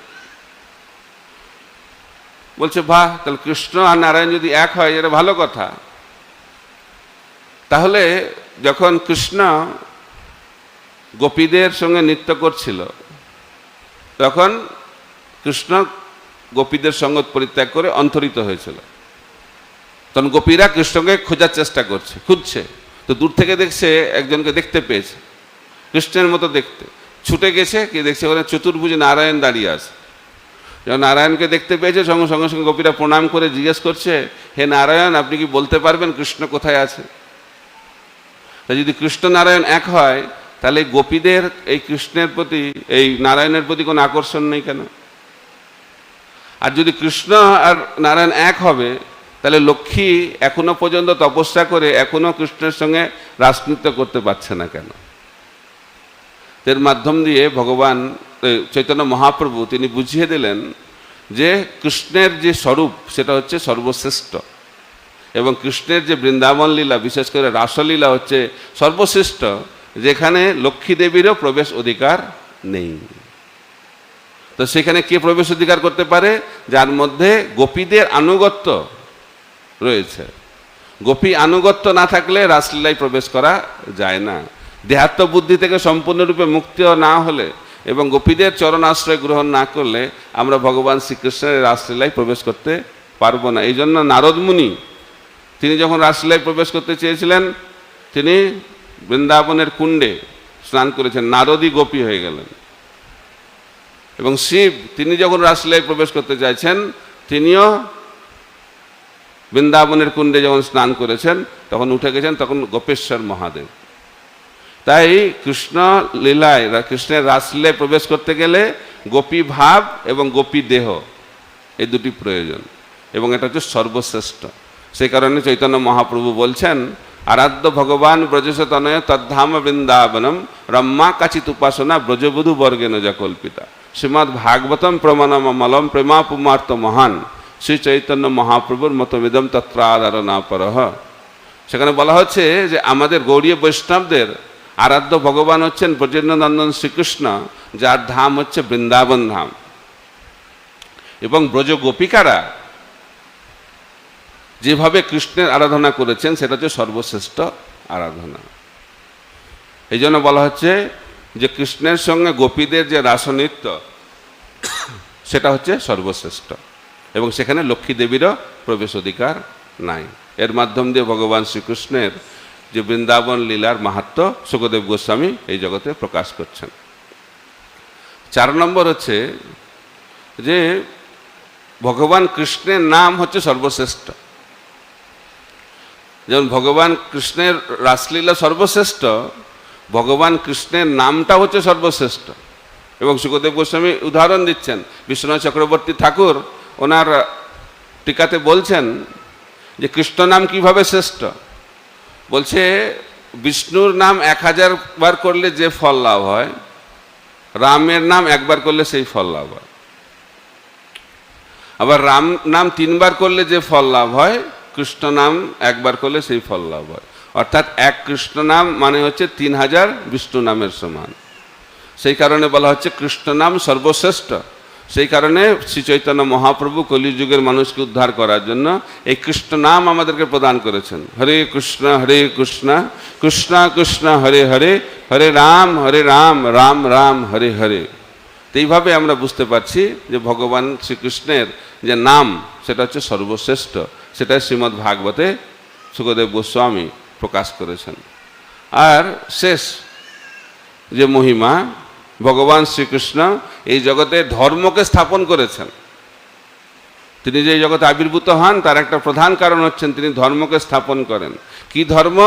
বলছে বাহ, তাহলে কৃষ্ণ আর নারায়ণ যদি এক হয় এটা ভালো কথা। তাহলে যখন কৃষ্ণ গোপীদের সঙ্গে নৃত্য করছিল তখন কৃষ্ণ গোপীদের সঙ্গ পরিত্যাগ করে অন্তরিত হয়েছিল। তখন গোপীরা কৃষ্ণকে খোঁজার চেষ্টা করছে, খুঁজছে, তো দূর থেকে দেখছে একজনকে দেখতে পেয়েছে কৃষ্ণের মতো দেখতে, ছুটে গেছে, কি দেখছে ওখানে চতুর্ভুজ নারায়ণ দাঁড়িয়ে আছে। যখন নারায়ণকে দেখতে পেয়েছে সঙ্গে সঙ্গে সঙ্গে গোপীরা প্রণাম করে জিজ্ঞেস করছে, হে নারায়ণ, আপনি কি বলতে পারবেন কৃষ্ণ কোথায় আছে? তা যদি কৃষ্ণ নারায়ণ এক হয় তাহলে গোপীদের এই কৃষ্ণের প্রতি, এই নারায়ণের প্রতি কোনো আকর্ষণ নেই কেন? আর যদি কৃষ্ণ আর নারায়ণ এক হবে তাহলে লক্ষ্মী এখনো পর্যন্ত তপস্যা করে এখনো কৃষ্ণের সঙ্গে রাসনৃত্য করতে পারছে না কেন? এর মাধ্যম দিয়ে ভগবান চৈতন্য মহাপ্রভু তিনি বুঝিয়ে দিলেন যে কৃষ্ণের যে স্বরূপ সেটা হচ্ছে সর্বশ্রেষ্ঠ, এবং কৃষ্ণের যে বৃন্দাবন লীলা, বিশেষ করে রাসলীলা হচ্ছে সর্বশ্রেষ্ঠ, যেখানে লক্ষ্মী দেবীরও প্রবেশ অধিকার নেই। তো সেখানে কে প্রবেশ অধিকার করতে পারে? যার মধ্যে গোপীদের আনুগত্য রয়েছে। গোপী আনুগত্য না থাকলে রাসলীলায় প্রবেশ করা যায় না। দেহাত্ম বুদ্ধি থেকে সম্পূর্ণরূপে মুক্তি না হলে এবং গোপীদের চরণ আশ্রয় গ্রহণ না করলে আমরা ভগবান শ্রীকৃষ্ণের রাসলীলায় প্রবেশ করতে পারবো না। এই জন্য নারদ মুনি তিনি যখন রাসলীলায় প্রবেশ করতে চেয়েছিলেন তিনি বৃন্দাবনের কুণ্ডে স্নান করেছেন, নারদই গোপী হয়ে গেলেন। এবং শিব তিনি যখন রাসলীলায় প্রবেশ করতে চাইছেন তিনিও বৃন্দাবনের কুণ্ডে যখন স্নান করেছেন তখন উঠে গেছেন, তখন গোপেশ্বর মহাদেব। তাই কৃষ্ণ লীলায়, কৃষ্ণের রাসলীলায় প্রবেশ করতে গেলে গোপী ভাব এবং গোপী দেহ এই দুটি প্রয়োজন, এবং এটা হচ্ছে সর্বশ্রেষ্ঠ। সেই কারণে চৈতন্য মহাপ্রভু বলছেন, আরাধ্য ভগবান ব্রজস তনয় তদ্ধাম বৃন্দাবনম রম্মা কাচিত উপাসনা ব্রজবধূ বর্গেন যা কল্পিতা। শ্রীমদ্ ভাগবতম প্রমাণমলম প্রেমা পুমার্ত মহান শ্রী চৈতন্য মহাপ্রভুর মতবিদম তত্রাধার না পরহ। সেখানে বলা হচ্ছে যে আমাদের গৌড়ীয় বৈষ্ণবদের আরাধ্য ভগবান হচ্ছেন ব্রজেন্দ্রনন্দন শ্রীকৃষ্ণ, যার ধাম হচ্ছে বৃন্দাবন ধাম, এবং ব্রজ গোপিকারা যেভাবে কৃষ্ণের আরাধনা করেছেন সেটা হচ্ছে সর্বশ্রেষ্ঠ আরাধনা। এই জন্য বলা হচ্ছে যে কৃষ্ণের সঙ্গে গোপীদের যে রাসনৃত্য সেটা হচ্ছে সর্বশ্রেষ্ঠ, এবং সেখানে লক্ষ্মী দেবীরও প্রবেশ অধিকার নাই। এর মাধ্যম দিয়ে ভগবান শ্রীকৃষ্ণের যে বৃন্দাবন লীলার মাহাত্ম্য শুকদেব গোস্বামী এই জগতে প্রকাশ করছেন। 4 নম্বর হচ্ছে যে ভগবান কৃষ্ণের নাম হচ্ছে সর্বশ্রেষ্ঠ। যেমন ভগবান কৃষ্ণের রাসলীলা সর্বশ্রেষ্ঠ, ভগবান কৃষ্ণের নামটা হচ্ছে সর্বশ্রেষ্ঠ। এবং শুকদেব গোস্বামী উদাহরণ দিচ্ছেন, বিশ্বনাথ চক্রবর্তী ঠাকুর ওনার টিকাতে বলছেন যে কৃষ্ণ নাম কিভাবে শ্রেষ্ঠ। বলছে বিষ্ণুর নাম 1000 বার করলে যে ফল লাভ হয়, রামের নাম 1 বার করলে সেই ফল লাভ হয়। আবার রাম নাম 3 বার করলে যে ফল লাভ হয়, কৃষ্ণ নাম 1 বার করলে সেই ফল লাভ হয়। অর্থাৎ এক কৃষ্ণ নাম মানে হচ্ছে 3000 বিষ্ণু নামের সমান। সেই কারণে বলা হচ্ছে কৃষ্ণ নাম সর্বশ্রেষ্ঠ। সেই কারণে শ্রী চৈতন্য মহাপ্রভু কলিযুগের মানুষকে উদ্ধার করার জন্য এই কৃষ্ণ নাম আমাদেরকে প্রদান করেছেন। হরে কৃষ্ণ কৃষ্ণ কৃষ্ণ হরে হরে, হরে রাম রাম রাম হরে হরে। এইভাবে আমরা বুঝতে পারছি যে ভগবান শ্রীকৃষ্ণের যে নাম সেটা হচ্ছে সর্বশ্রেষ্ঠ, সেটা শ্রীমদ্ ভাগবতে শুকদেব গোস্বামী প্রকাশ করেছেন। আর শেষ যে মহিমা, ভগবান শ্রীকৃষ্ণ এই জগতে ধর্মকে স্থাপন করেছেন। তিনি যে জগতে আবির্ভূত হন তার একটা প্রধান কারণ হচ্ছেন তিনি ধর্মকে স্থাপন করেন। কি ধর্ম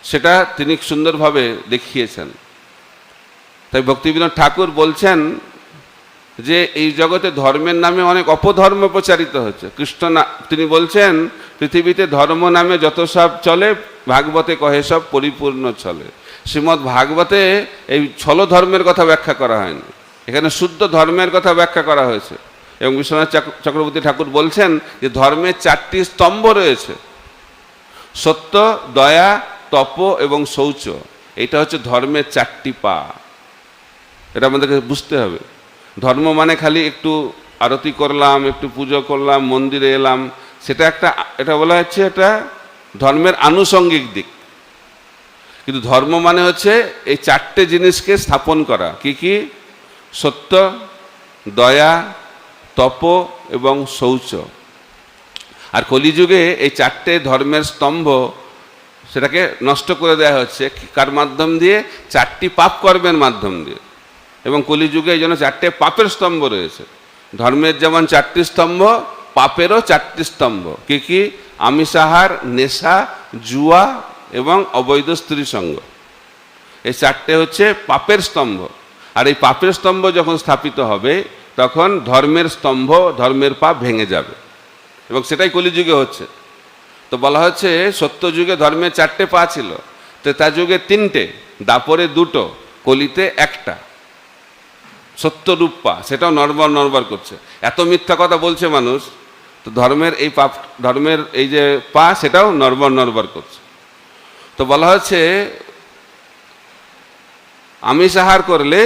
সেটা তিনি সুন্দরভাবে দেখিয়েছেন। তাই ভক্তিবিনোদ ঠাকুর বলছেন যে এই জগতে ধর্মের নামে অনেক অপধর্ম প্রচারিত হচ্ছে। কৃষ্ণ তিনি বলছেন পৃথিবীতে ধর্ম নামে যত সব চলে, ভাগবতে কহে সব পরিপূর্ণ চলে। শ্রীমদ্ ভাগবতে এই ছল ধর্মের কথা ব্যাখ্যা করা হয়নি, এখানে শুদ্ধ ধর্মের কথা ব্যাখ্যা করা হয়েছে। এবং বিশ্বনাথ চক্রবর্তী ঠাকুর বলছেন যে ধর্মের 4টি স্তম্ভ রয়েছে, সত্য, দয়া, তপ এবং শৌচ। এটা হচ্ছে ধর্মের 4টি পা। এটা আমাদেরকে বুঝতে হবে। ধর্ম মানে খালি একটু আরতি করলাম, একটু পুজো করলাম, মন্দিরে এলাম, সেটা একটা, এটা বলা হচ্ছে এটা ধর্মের আনুষঙ্গিক দিক। কিন্তু ধর্ম মানে হচ্ছে এই 4টে জিনিসকে স্থাপন করা। কি কি? সত্য, দয়া, তপ এবং শৌচ। আর কলিযুগে এই 4টে ধর্মের স্তম্ভ সেটাকে নষ্ট করে দেওয়া হচ্ছে কার মাধ্যম দিয়ে? 4টি পাপ কর্মের মাধ্যম দিয়ে। এবং কলিযুগে এই জন্য 4টে পাপের স্তম্ভ রয়েছে। ধর্মের যেমন 4টি স্তম্ভ, পাপেরও 4টি স্তম্ভ। কি কি? আমিষাহার, নেশা, জুয়া এবং অবৈধ স্ত্রী সঙ্গ। এই 4টে হচ্ছে পাপের স্তম্ভ। আর এই পাপের স্তম্ভ যখন স্থাপিত হবে তখন ধর্মের স্তম্ভ, ধর্মের পাপ ভেঙে যাবে, এবং সেটাই কলিযুগে হচ্ছে। তো বলা হচ্ছে সত্য যুগে ধর্মের 4টে পা ছিল, ত্রেতা যুগে 3টে, দাপরে 2টো, কলিতে 1টা সত্যরূপ পা, সেটাও নড়বড় নড়বড় করছে। এত মিথ্যা কথা বলছে মানুষ, তো ধর্মের এই পাপ, ধর্মের এই যে পা, সেটাও নড়বড় নড়বড় করছে। তো বলা হচ্ছে আমিষাহার করলে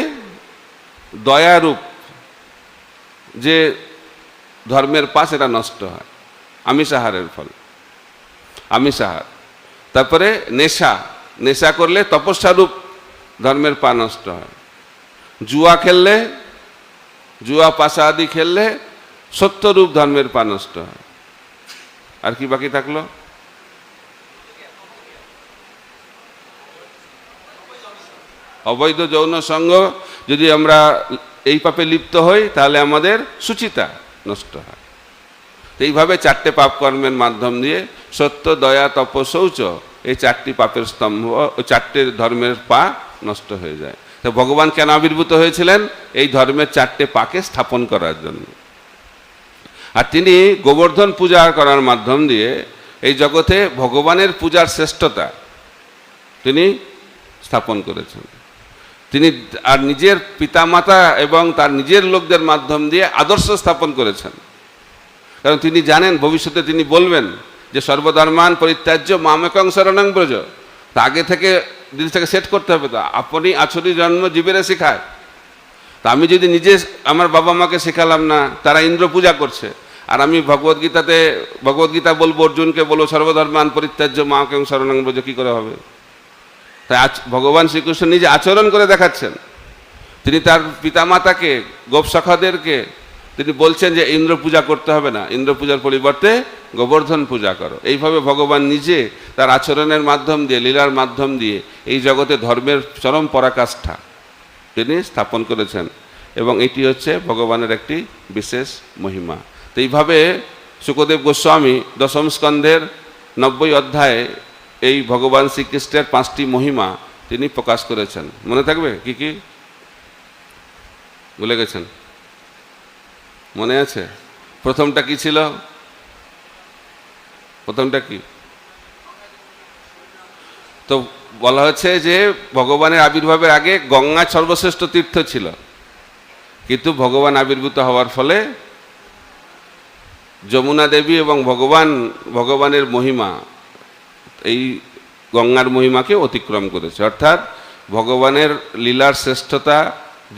দয়ারূপ যে ধর্মের পা, সেটা নষ্ট হয় আমিষাহারের ফল, আমিষাহার। তারপরে নেশা, নেশা করলে তপস্যারূপ ধর্মের পা নষ্ট হয়। জুয়া খেললে, জুয়া পাশা আদি খেললে সত্যরূপ ধর্মের পা নষ্ট হয়। আর কি বাকি থাকলো? অবৈধ যৌন সঙ্গ, যদি আমরা এই পাপে লিপ্ত হই তাহলে আমাদের সুচিতা নষ্ট হয়। এইভাবে 4টে পাপ কর্মের মাধ্যম দিয়ে সত্য, দয়া, তপ, শৌচ, এই 4টি পাপের স্তম্ভ, 4টে ধর্মের পা নষ্ট হয়ে যায়। তো ভগবান কেন আবির্ভূত হয়েছিলেন? এই ধর্মের 4টে পাকে স্থাপন করার জন্য। আর তিনি গোবর্ধন পূজা করার মাধ্যম দিয়ে এই জগতে ভগবানের পূজার শ্রেষ্ঠতা তিনি স্থাপন করেছেন। তিনি আর নিজের পিতামাতা এবং তার নিজের লোকদের মাধ্যম দিয়ে আদর্শ স্থাপন করেছেন। কারণ তিনি জানেন ভবিষ্যতে তিনি বলবেন যে সর্বধর্মান পরিত্যাজ্য মামেকং শরণং ব্রজ। তা আগে থেকে জিনিসটাকে সেট করতে হবে। তো আপনি আছরি জন্ম জীবেরা শেখায়। তা আমি যদি নিজে আমার বাবা মাকে শেখালাম না, তারা ইন্দ্র পূজা করছে, আর আমি ভগবদ্গীতা বলবো, অর্জুনকে বলবো সর্বধর্মান পরিত্যাজ্য মামেকং শরণং ব্রজ, কি করে হবে? তাই ভগবান শ্রীকৃষ্ণ নিজে আচরণ করে দেখাচ্ছেন। তিনি তার পিতামাতাকে, গোপসখাদেরকে তিনি বলছেন যে ইন্দ্র পূজা করতে হবে না, ইন্দ্র পূজার পরিবর্তে গোবর্ধন পূজা করো। এইভাবে ভগবান নিজে তার আচরণের মাধ্যম দিয়ে, লীলার মাধ্যম দিয়ে এই জগতে ধর্মের চরম পরাকাষ্ঠা তিনি স্থাপন করেছেন, এবং এটি হচ্ছে ভগবানের একটি বিশেষ মহিমা। তো এইভাবে শুকদেব গোস্বামী দশম স্কন্ধের 90 অধ্যায়ে এই ভগবান শ্রীকৃষ্ণের 5টি মহিমা তিনি প্রকাশ করেছেন। মনে থাকবে কি কি? ভুলে গেছেন? মনে আছে? প্রথমটা কি ছিল? প্রথমটা কি? তো বলা হচ্ছে যে ভগবানের আবির্ভাবের আগে গঙ্গা সর্বশ্রেষ্ঠ তীর্থ ছিল, কিন্তু ভগবান আবির্ভূত হওয়ার ফলে যমুনা দেবী এবং ভগবানের মহিমা এই গঙ্গার মহিমাকে অতিক্রম করেছে। অর্থাৎ ভগবানের লীলার শ্রেষ্ঠতা,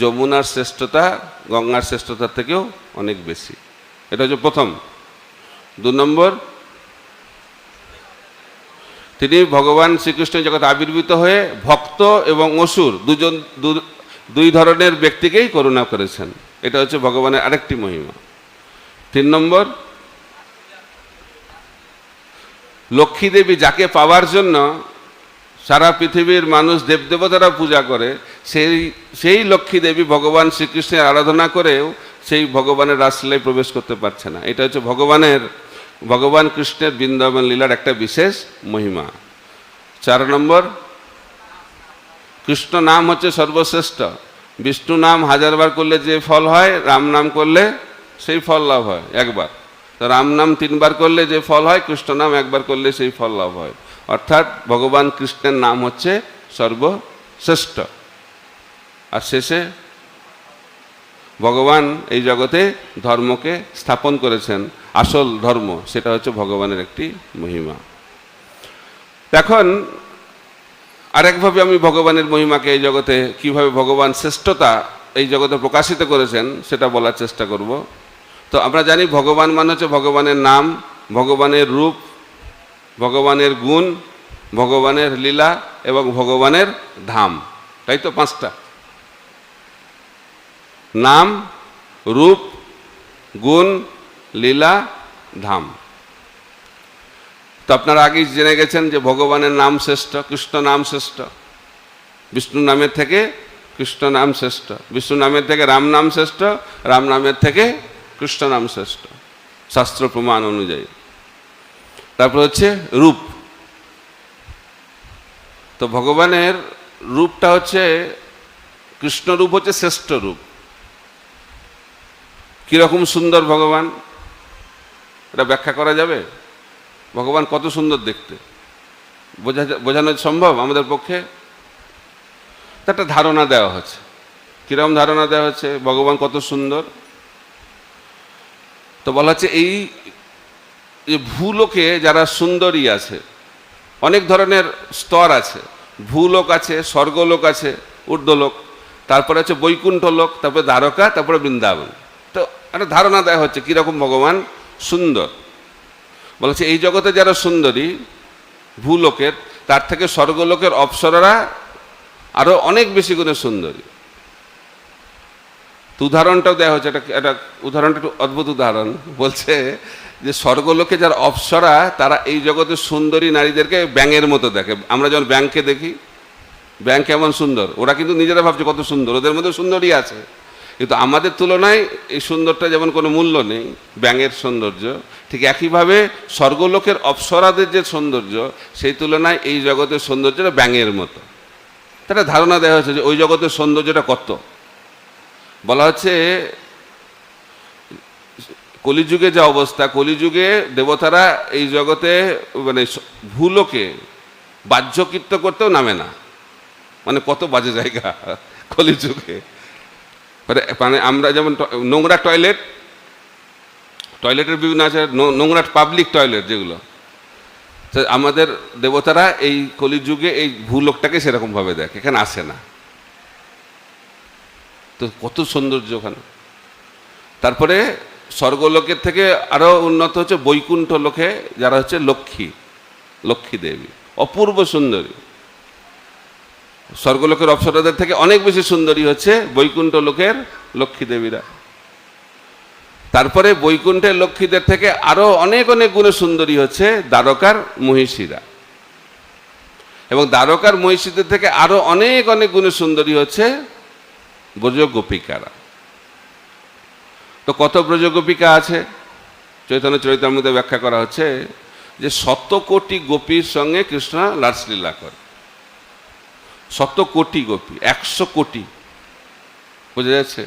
যমুনার শ্রেষ্ঠতা গঙ্গার শ্রেষ্ঠতার থেকেও অনেক বেশি। এটা হচ্ছে প্রথম। 2 নম্বর, তিনি ভগবান শ্রীকৃষ্ণ জগৎ আবির্ভূত হয়ে ভক্ত এবং অসুর দুই ধরনের ব্যক্তিকেই করুণা করেছেন। এটা হচ্ছে ভগবানের আরেকটি মহিমা। 3 নম্বর, লক্ষ্মী দেবী যাকে পাওয়ার জন্য সারা পৃথিবীর মানুষ দেবদেবতারা পূজা করে, সেই লক্ষ্মী দেবী ভগবান শ্রীকৃষ্ণের আরাধনা করেও সেই ভগবানের রাসলীলায় প্রবেশ করতে পারছে না। এটা হচ্ছে ভগবান কৃষ্ণের বৃন্দাবন লীলার একটা বিশেষ মহিমা। 4 নম্বর, কৃষ্ণ নাম হচ্ছে সর্বশ্রেষ্ঠ। বিষ্ণু নাম 1000 বার করলে যে ফল হয়, রাম নাম করলে সেই ফল লাভ হয় একবার। তো রাম নাম 3 বার করলে যে ফল হয়, কৃষ্ণ নাম 1 বার করলে সেই ফল লাভ হয়। অর্থাৎ ভগবান কৃষ্ণের নাম হচ্ছে সর্বশ্রেষ্ঠ। আর শেষে ভগবান এই জগতে ধর্মকে স্থাপন করেছেন, আসল ধর্ম সেটা হচ্ছে ভগবানের একটি মহিমা। এখন আরেকভাবে আমি ভগবানের মহিমাকে এই জগতে কিভাবে ভগবান শ্রেষ্ঠতা এই জগতে প্রকাশিত করেছেন সেটা বলার চেষ্টা করব। তো আমরা জানি ভগবান মানে হচ্ছে ভগবানের নাম, ভগবানের রূপ, ভগবানের গুণ, ভগবানের লীলা এবং ভগবানের ধাম, তাই তো? পাঁচটা: নাম, রূপ, গুণ, লীলা, ধাম। তো আপনারা আগেই জেনে গেছেন যে ভগবানের নাম শ্রেষ্ঠ, কৃষ্ণ নাম শ্রেষ্ঠ। বিষ্ণু নামের থেকে কৃষ্ণ নাম শ্রেষ্ঠ, বিষ্ণু নামের থেকে রাম নাম শ্রেষ্ঠ, রাম নামের থেকে কৃষ্ণ নাম শ্রেষ্ঠ শাস্ত্র প্রমাণ অনুযায়ী। তারপর হচ্ছে রূপ। তো ভগবানের রূপটা হচ্ছে, কৃষ্ণ রূপ হচ্ছে শ্রেষ্ঠ রূপ। কিরকম সুন্দর ভগবান, এটা ব্যাখ্যা করা যাবে? ভগবান কত সুন্দর দেখতে, বোঝানো সম্ভব আমাদের পক্ষে? একটা ধারণা দেওয়া হচ্ছে। কিরকম ধারণা দেওয়া হচ্ছে ভগবান কত সুন্দর? তো বলা হচ্ছে এই যে ভূলোকে যারা সুন্দরী আছে, অনেক ধরনের স্তর আছে। ভূলোক আছে, স্বর্গলোক আছে, ঊর্ধ্বলোক, তারপরে হচ্ছে বৈকুণ্ঠ লোক, তারপরে দ্বারকা, তারপরে বৃন্দাবন। তো একটা ধারণা দেওয়া হচ্ছে কীরকম ভগবান সুন্দর। বলেছে এই জগতে যারা সুন্দরী ভূলোকের, তার থেকে স্বর্গলোকের অপ্সরারা আরও অনেক বেশি গুণে সুন্দরী। তো উদাহরণটাও দেওয়া হচ্ছে, একটা উদাহরণটা একটু অদ্ভুত উদাহরণ। বলছে যে স্বর্গলোকে যারা অপ্সরা, তারা এই জগতের সুন্দরী নারীদেরকে ব্যাঙের মতো দেখে। আমরা যখন ব্যাঙকে দেখি, ব্যাঙ কেমন সুন্দর, ওরা কিন্তু নিজেরা ভাবছে কত সুন্দর, ওদের মধ্যে সুন্দরী আছে। কিন্তু আমাদের তুলনায় এই সুন্দরটা যেমন কোনো মূল্য নেই, ব্যাঙের সৌন্দর্য, ঠিক একইভাবে স্বর্গলোকের অপ্সরাদের যে সৌন্দর্য, সেই তুলনায় এই জগতের সৌন্দর্যটা ব্যাঙের মতো। তারা ধারণা দেওয়া হচ্ছে যে ওই জগতের সৌন্দর্যটা কত। বলা হচ্ছে কলিযুগে যা অবস্থা, কলিযুগে দেবতারা এই জগতে মানে ভূলোকে বাহ্যকৃত্য করতেও নামে না। মানে কত বাজে জায়গা কলিযুগে। মানে আমরা যেমন নোংরা টয়লেটের বিভিন্ন আছে, নোংরা পাবলিক টয়লেট যেগুলো, আমাদের দেবতারা এই কলিযুগে এই ভূলোকটাকে সেরকমভাবে দেখে, এখানে আসে না। তো কত সৌন্দর্য ওখানে। তারপরে স্বর্গলোকের থেকে আরও উন্নত হচ্ছে বৈকুণ্ঠ লোকে, যারা হচ্ছে লক্ষ্মী দেবী, অপূর্ব সুন্দরী। স্বর্গলোকের অপ্সরাদের থেকে অনেক বেশি সুন্দরী হচ্ছে বৈকুণ্ঠ লোকের লক্ষ্মী দেবীরা। তারপরে বৈকুণ্ঠের লক্ষ্মীদের থেকে আরও অনেক অনেক গুণে সুন্দরী হচ্ছে দ্বারকার মহিষীরা, এবং দ্বারকার মহিষীদের থেকে আরও অনেক অনেক গুণে সুন্দরী হচ্ছে ব্রজ গোপিকারা। তো কত ব্রজ গোপিকা আছে চৈতন্য চরিতামৃতে ব্যাখ্যা করা হচ্ছে যে 100 কোটি গোপীর সঙ্গে কৃষ্ণ রাসলীলা করে। 100 কোটি গোপী, 100 কোটি, বোঝা যাচ্ছে?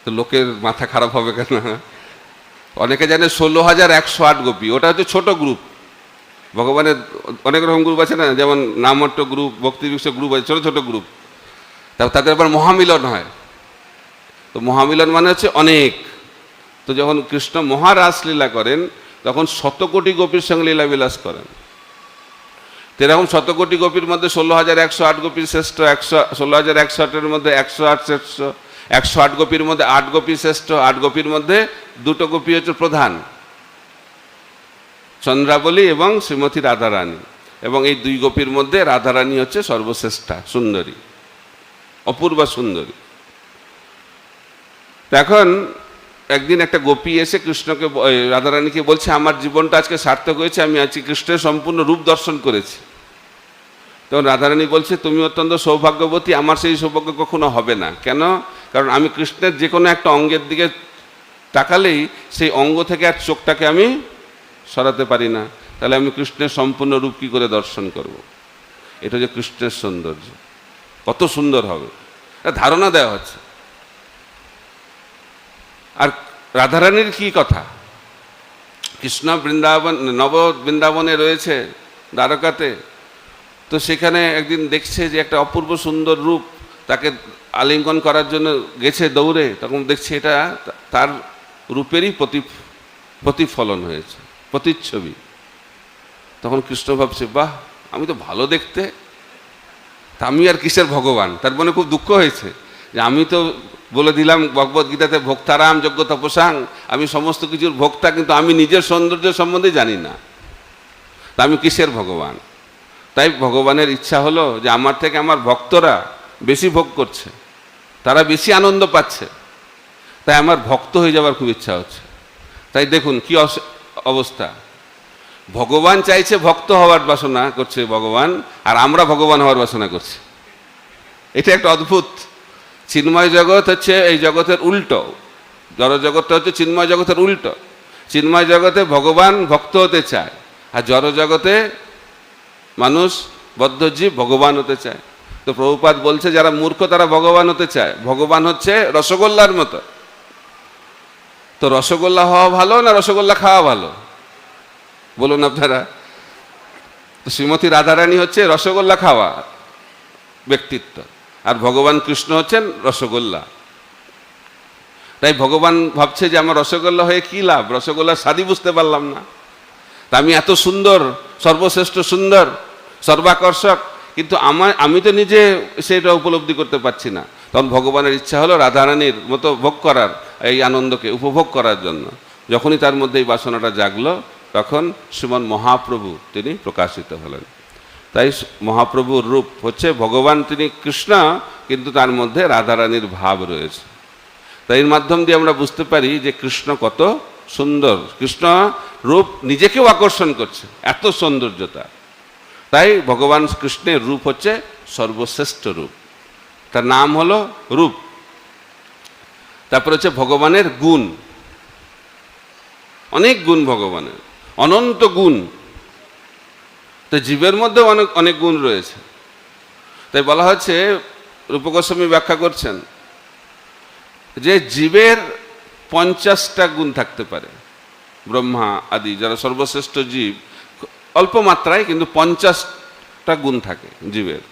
তো লোকের মাথা খারাপ হবে কেন? অনেকে জানে 16,108 গোপী, ওটা হচ্ছে ছোট গ্রুপ। ভগবানের অনেক রকম গ্রুপ আছে না, যেমন নামট্ট গ্রুপ, ভক্তি বিষয় গ্রুপ আছে, ছোট ছোট গ্রুপ। তাদের আবার মহামিলন হয়। তো মহামিলন মানে হচ্ছে অনেক। তো যখন কৃষ্ণ মহারাসলীলা করেন, তখন 100 কোটি গোপীর সঙ্গে লীলাবিলাস করেন। তো এরকম 100 কোটি গোপীর মধ্যে 16,108 গোপীর শ্রেষ্ঠ, 16,108-এর মধ্যে 108 শ্রেষ্ঠ, 108 গোপীর মধ্যে 8 গোপী শ্রেষ্ঠ, 8 গোপীর মধ্যে 2টো গোপী হচ্ছে প্রধান, চন্দ্রাবলী এবং শ্রীমতী রাধারানী। এবং এই 2 গোপীর মধ্যে রাধারানী হচ্ছে সর্বশ্রেষ্ঠা সুন্দরী, অপূর্বা সুন্দরী। এখন একদিন একটা গোপী এসে কৃষ্ণকে, রাধারানীকে বলছে, আমার জীবনটা আজকে সার্থক হয়েছে, আমি আজকে কৃষ্ণের সম্পূর্ণ রূপ দর্শন করেছি। তখন রাধারানী বলছে, তুমি অত্যন্ত সৌভাগ্যবতী, আমার সেই সৌভাগ্য কখনো হবে না। কেন? কারণ আমি কৃষ্ণের যে কোনো একটা অঙ্গের দিকে তাকালেই সেই অঙ্গ থেকে আর চোখটাকে আমি সরাতে পারি না, তাহলে আমি কৃষ্ণের সম্পূর্ণ রূপ কী করে দর্শন করব? এটা যে কৃষ্ণের সৌন্দর্য, কত সুন্দর হবে, ধারণা দেওয়া হচ্ছে। আর রাধারানীর কি কথা, কৃষ্ণ বৃন্দাবন, নব বৃন্দাবনে রয়েছে দ্বারকাতে। তো সেখানে একদিন দেখছে যে একটা অপূর্ব সুন্দর রূপ, তাকে আলিঙ্গন করার জন্য গেছে দৌড়ে, তখন দেখছে এটা তার রূপেরই প্রতিফলন হয়েছে, প্রতিচ্ছবি। তখন কৃষ্ণ ভাবছে, বাহ, আমি তো ভালো দেখতে, তা আমি আর কিসের ভগবান? তার মনে খুব দুঃখ হয়েছে যে আমি তো বলে দিলাম ভগবদ্গীতাতে ভোক্তারাম যজ্ঞ তপসাং, আমি সমস্ত কিছুর ভোক্তা, কিন্তু আমি নিজের সৌন্দর্য সম্বন্ধে জানি না, তা আমি কিসের ভগবান? তাই ভগবানের ইচ্ছা হলো যে আমার থেকে আমার ভক্তরা বেশি ভোগ করছে, তারা বেশি আনন্দ পাচ্ছে, তাই আমার ভক্ত হয়ে যাওয়ার খুব ইচ্ছা হচ্ছে। তাই দেখুন কি অবস্থা, ভগবান চাইছে ভক্ত হওয়ার বাসনা করছে ভগবান, আর আমরা ভগবান হওয়ার বাসনা করছি। এটা একটা অদ্ভুত। চিন্ময় জগৎ হচ্ছে এই জগতের উল্টো, জড় জগৎটা হচ্ছে চিন্ময় জগতের উল্টো। চিন্ময় জগতে ভগবান ভক্ত হতে চায়, আর জড় জগতে মানুষ বদ্ধজীব ভগবান হতে চায়। তো প্রভুপাদ বলছে যারা মূর্খ তারা ভগবান হতে চায়। ভগবান হচ্ছে রসগোল্লার মতো। তো রসগোল্লা হওয়া ভালো না রসগোল্লা খাওয়া ভালো বলুন আপনারা? তো শ্রীমতী রাধারানী হচ্ছে রসগোল্লা খাওয়া ব্যক্তিত্ব, আর ভগবান কৃষ্ণ হচ্ছেন রসগোল্লা। তাই ভগবান ভাবছে যে আমার রসগোল্লা হয়ে কি লাভ, রসগোল্লার স্বাদই বুঝতে পারলাম না। তা আমি এত সুন্দর, সর্বশ্রেষ্ঠ সুন্দর, সর্বাকর্ষক, কিন্তু আমি তো নিজে সেটা উপলব্ধি করতে পারছি না। তখন ভগবানের ইচ্ছা হলো রাধারানীর মতো ভোগ করার, এই আনন্দকে উপভোগ করার জন্য। যখনই তার মধ্যে এই বাসনাটা জাগলো, তখন শ্রীমন মহাপ্রভু তিনি প্রকাশিত হলেন। তাই মহাপ্রভুর রূপ হচ্ছে ভগবান, তিনি কৃষ্ণ, কিন্তু তার মধ্যে রাধারানীর ভাব রয়েছে। তাই এর মাধ্যম দিয়ে আমরা বুঝতে পারি যে কৃষ্ণ কত সুন্দর। কৃষ্ণ রূপ নিজেকেও আকর্ষণ করছে, এত সৌন্দর্যতা। তাই ভগবান কৃষ্ণের রূপ হচ্ছে সর্বশ্রেষ্ঠ রূপ, তার নাম হলো রূপ। তারপর হচ্ছে ভগবানের গুণ, অনেক গুণ ভগবানের, অনন্ত গুণ। তো জীবের মধ্যেও অনেক অনেক গুণ রয়েছে। তাই বলা হচ্ছে, রূপ গোস্বামী ব্যাখ্যা করছেন যে জীবের 50টা গুণ থাকতে পারে। ব্রহ্মা আদি যারা সর্বশ্রেষ্ঠ জীব, অল্প মাত্রায় কিন্তু 50টা গুণ থাকে জীবের।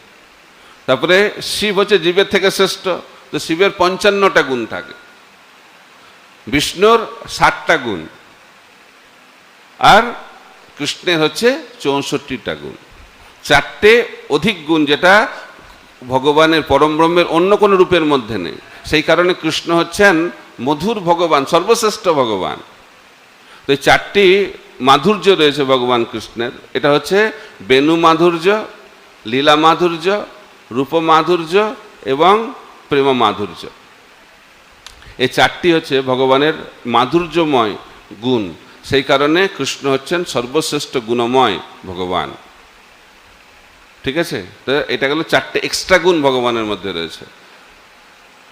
তারপরে শিব হচ্ছে জীবের থেকে শ্রেষ্ঠ, তো শিবের 55টা গুণ থাকে। বিষ্ণুর 60টা গুণ, আর কৃষ্ণের হচ্ছে 64টা গুণ। 4টে অধিক গুণ যেটা ভগবানের পরম ব্রহ্মের অন্য কোনো রূপের মধ্যে নেই। সেই কারণে কৃষ্ণ হচ্ছেন মধুর ভগবান, সর্বশ্রেষ্ঠ ভগবান। তো এই 4টি মাধুর্য রয়েছে ভগবান কৃষ্ণের। এটা হচ্ছে বেণু মাধুর্য, লীলা মাধুর্য, রূপ মাধুর্য এবং প্রেম মাধুর্য। এই 4টি হচ্ছে ভগবানের মাধুর্যময় গুণ। সেই কারণে কৃষ্ণ হচ্ছেন সর্বশ্রেষ্ঠ গুণময় ভগবান। ঠিক আছে? তো এটা গেল 4টে এক্সট্রা গুণ ভগবানের মধ্যে রয়েছে।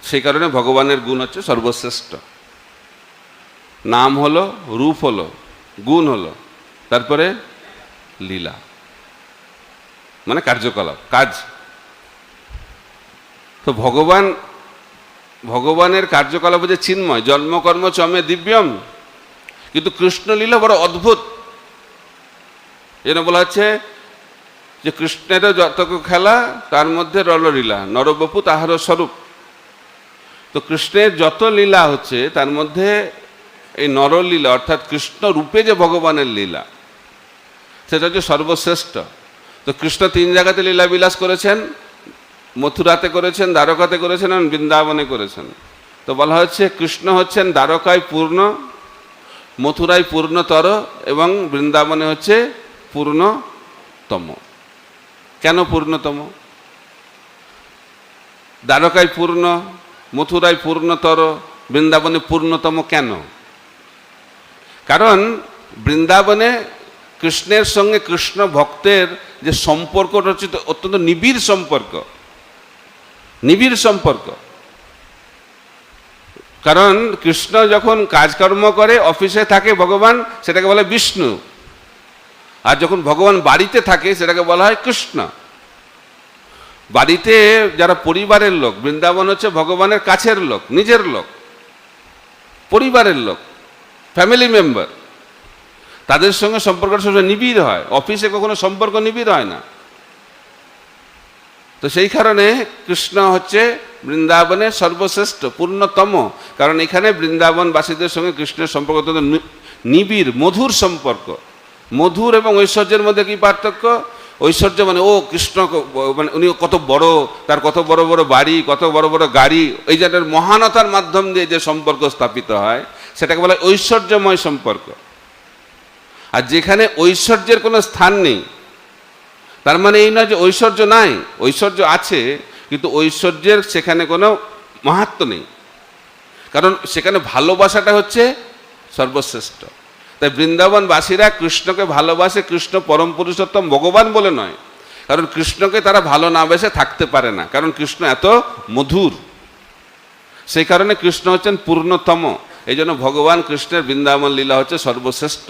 সেই কারণে ভগবানের গুণ হচ্ছে সর্বশ্রেষ্ঠ। নাম হলো, রূপ হলো, গুণ হলো, তারপরে লীলা মানে কার্যকলাপ, কাজ। তো ভগবানের কার্যকলাপ হচ্ছে চিন্ময়, জন্মকর্ম চমে দিব্যম। কিন্তু কৃষ্ণ লীলা বড় অদ্ভুত। যেন বলা হচ্ছে যে কৃষ্ণেরও যত খেলা তার মধ্যে রললীলা, নরবপু তাহার স্বরূপ। তো কৃষ্ণের যত লীলা হচ্ছে তার মধ্যে এই নরলীলা, অর্থাৎ কৃষ্ণ রূপে যে ভগবানের লীলা, সেটা হচ্ছে সর্বশ্রেষ্ঠ। তো কৃষ্ণ 3 জায়গাতে লীলা বিলাস করেছেন, মথুরাতে করেছেন, দ্বারকাতে করেছেন এবং বৃন্দাবনে করেছেন। তো বলা হচ্ছে কৃষ্ণ হচ্ছেন দ্বারকায় পূর্ণ, মথুরায় পূর্ণতর এবং বৃন্দাবনে হচ্ছে পূর্ণতম। কেন পূর্ণতম? দ্বারকায় পূর্ণ, মথুরায় পূর্ণতর, বৃন্দাবনে পূর্ণতম কেন? কারণ বৃন্দাবনে কৃষ্ণের সঙ্গে কৃষ্ণ ভক্তের যে সম্পর্ক রচিত, অত্যন্ত নিবিড় সম্পর্ক, নিবিড় সম্পর্ক। কারণ কৃষ্ণ যখন কাজকর্ম করে, অফিসে থাকে ভগবান, সেটাকে বলে বিষ্ণু। আর যখন ভগবান বাড়িতে থাকে সেটাকে বলা হয় কৃষ্ণ। বাড়িতে যারা পরিবারের লোক, বৃন্দাবন হচ্ছে ভগবানের কাছের লোক, নিজের লোক, পরিবারের লোক, ফ্যামিলি মেম্বার। তাদের সঙ্গে সম্পর্কটা সবসময় নিবিড় হয়। অফিসে কখনো সম্পর্ক নিবিড় হয় না। তো সেই কারণে কৃষ্ণ হচ্ছে বৃন্দাবনের সর্বশ্রেষ্ঠ পূর্ণতম, কারণ এখানে বৃন্দাবনবাসীদের সঙ্গে কৃষ্ণের সম্পর্ক অত্যন্ত নিবিড় মধুর সম্পর্ক। মধুর এবং ঐশ্বর্যের মধ্যে কি পার্থক্য? ঐশ্বর্য মানে ও কৃষ্ণ মানে উনি কত বড়, তার কত বড় বড় বাড়ি, কত বড় বড় গাড়ি, এই জায়গার মহানতার মাধ্যম দিয়ে যে সম্পর্ক স্থাপিত হয় সেটাকে বলা হয় ঐশ্বর্যময় সম্পর্ক। আর যেখানে ঐশ্বর্যের কোনো স্থান নেই, তার মানে এই নয় যে ঐশ্বর্য নাই, ঐশ্বর্য আছে, কিন্তু ঐশ্বর্যের সেখানে কোনো মাহাত্ম্য নেই, কারণ সেখানে ভালোবাসাটা হচ্ছে সর্বশ্রেষ্ঠ। তাই বৃন্দাবনবাসীরা কৃষ্ণকে ভালোবাসে, কৃষ্ণ পরম পুরুষোত্তম ভগবান বলে নয়, কারণ কৃষ্ণকে তারা ভালো না বেসে থাকতে পারে না, কারণ কৃষ্ণ এত মধুর। সেই কারণে কৃষ্ণ হচ্ছেন পূর্ণতম, এই জন্য ভগবান কৃষ্ণের বৃন্দাবন লীলা হচ্ছে সর্বশ্রেষ্ঠ।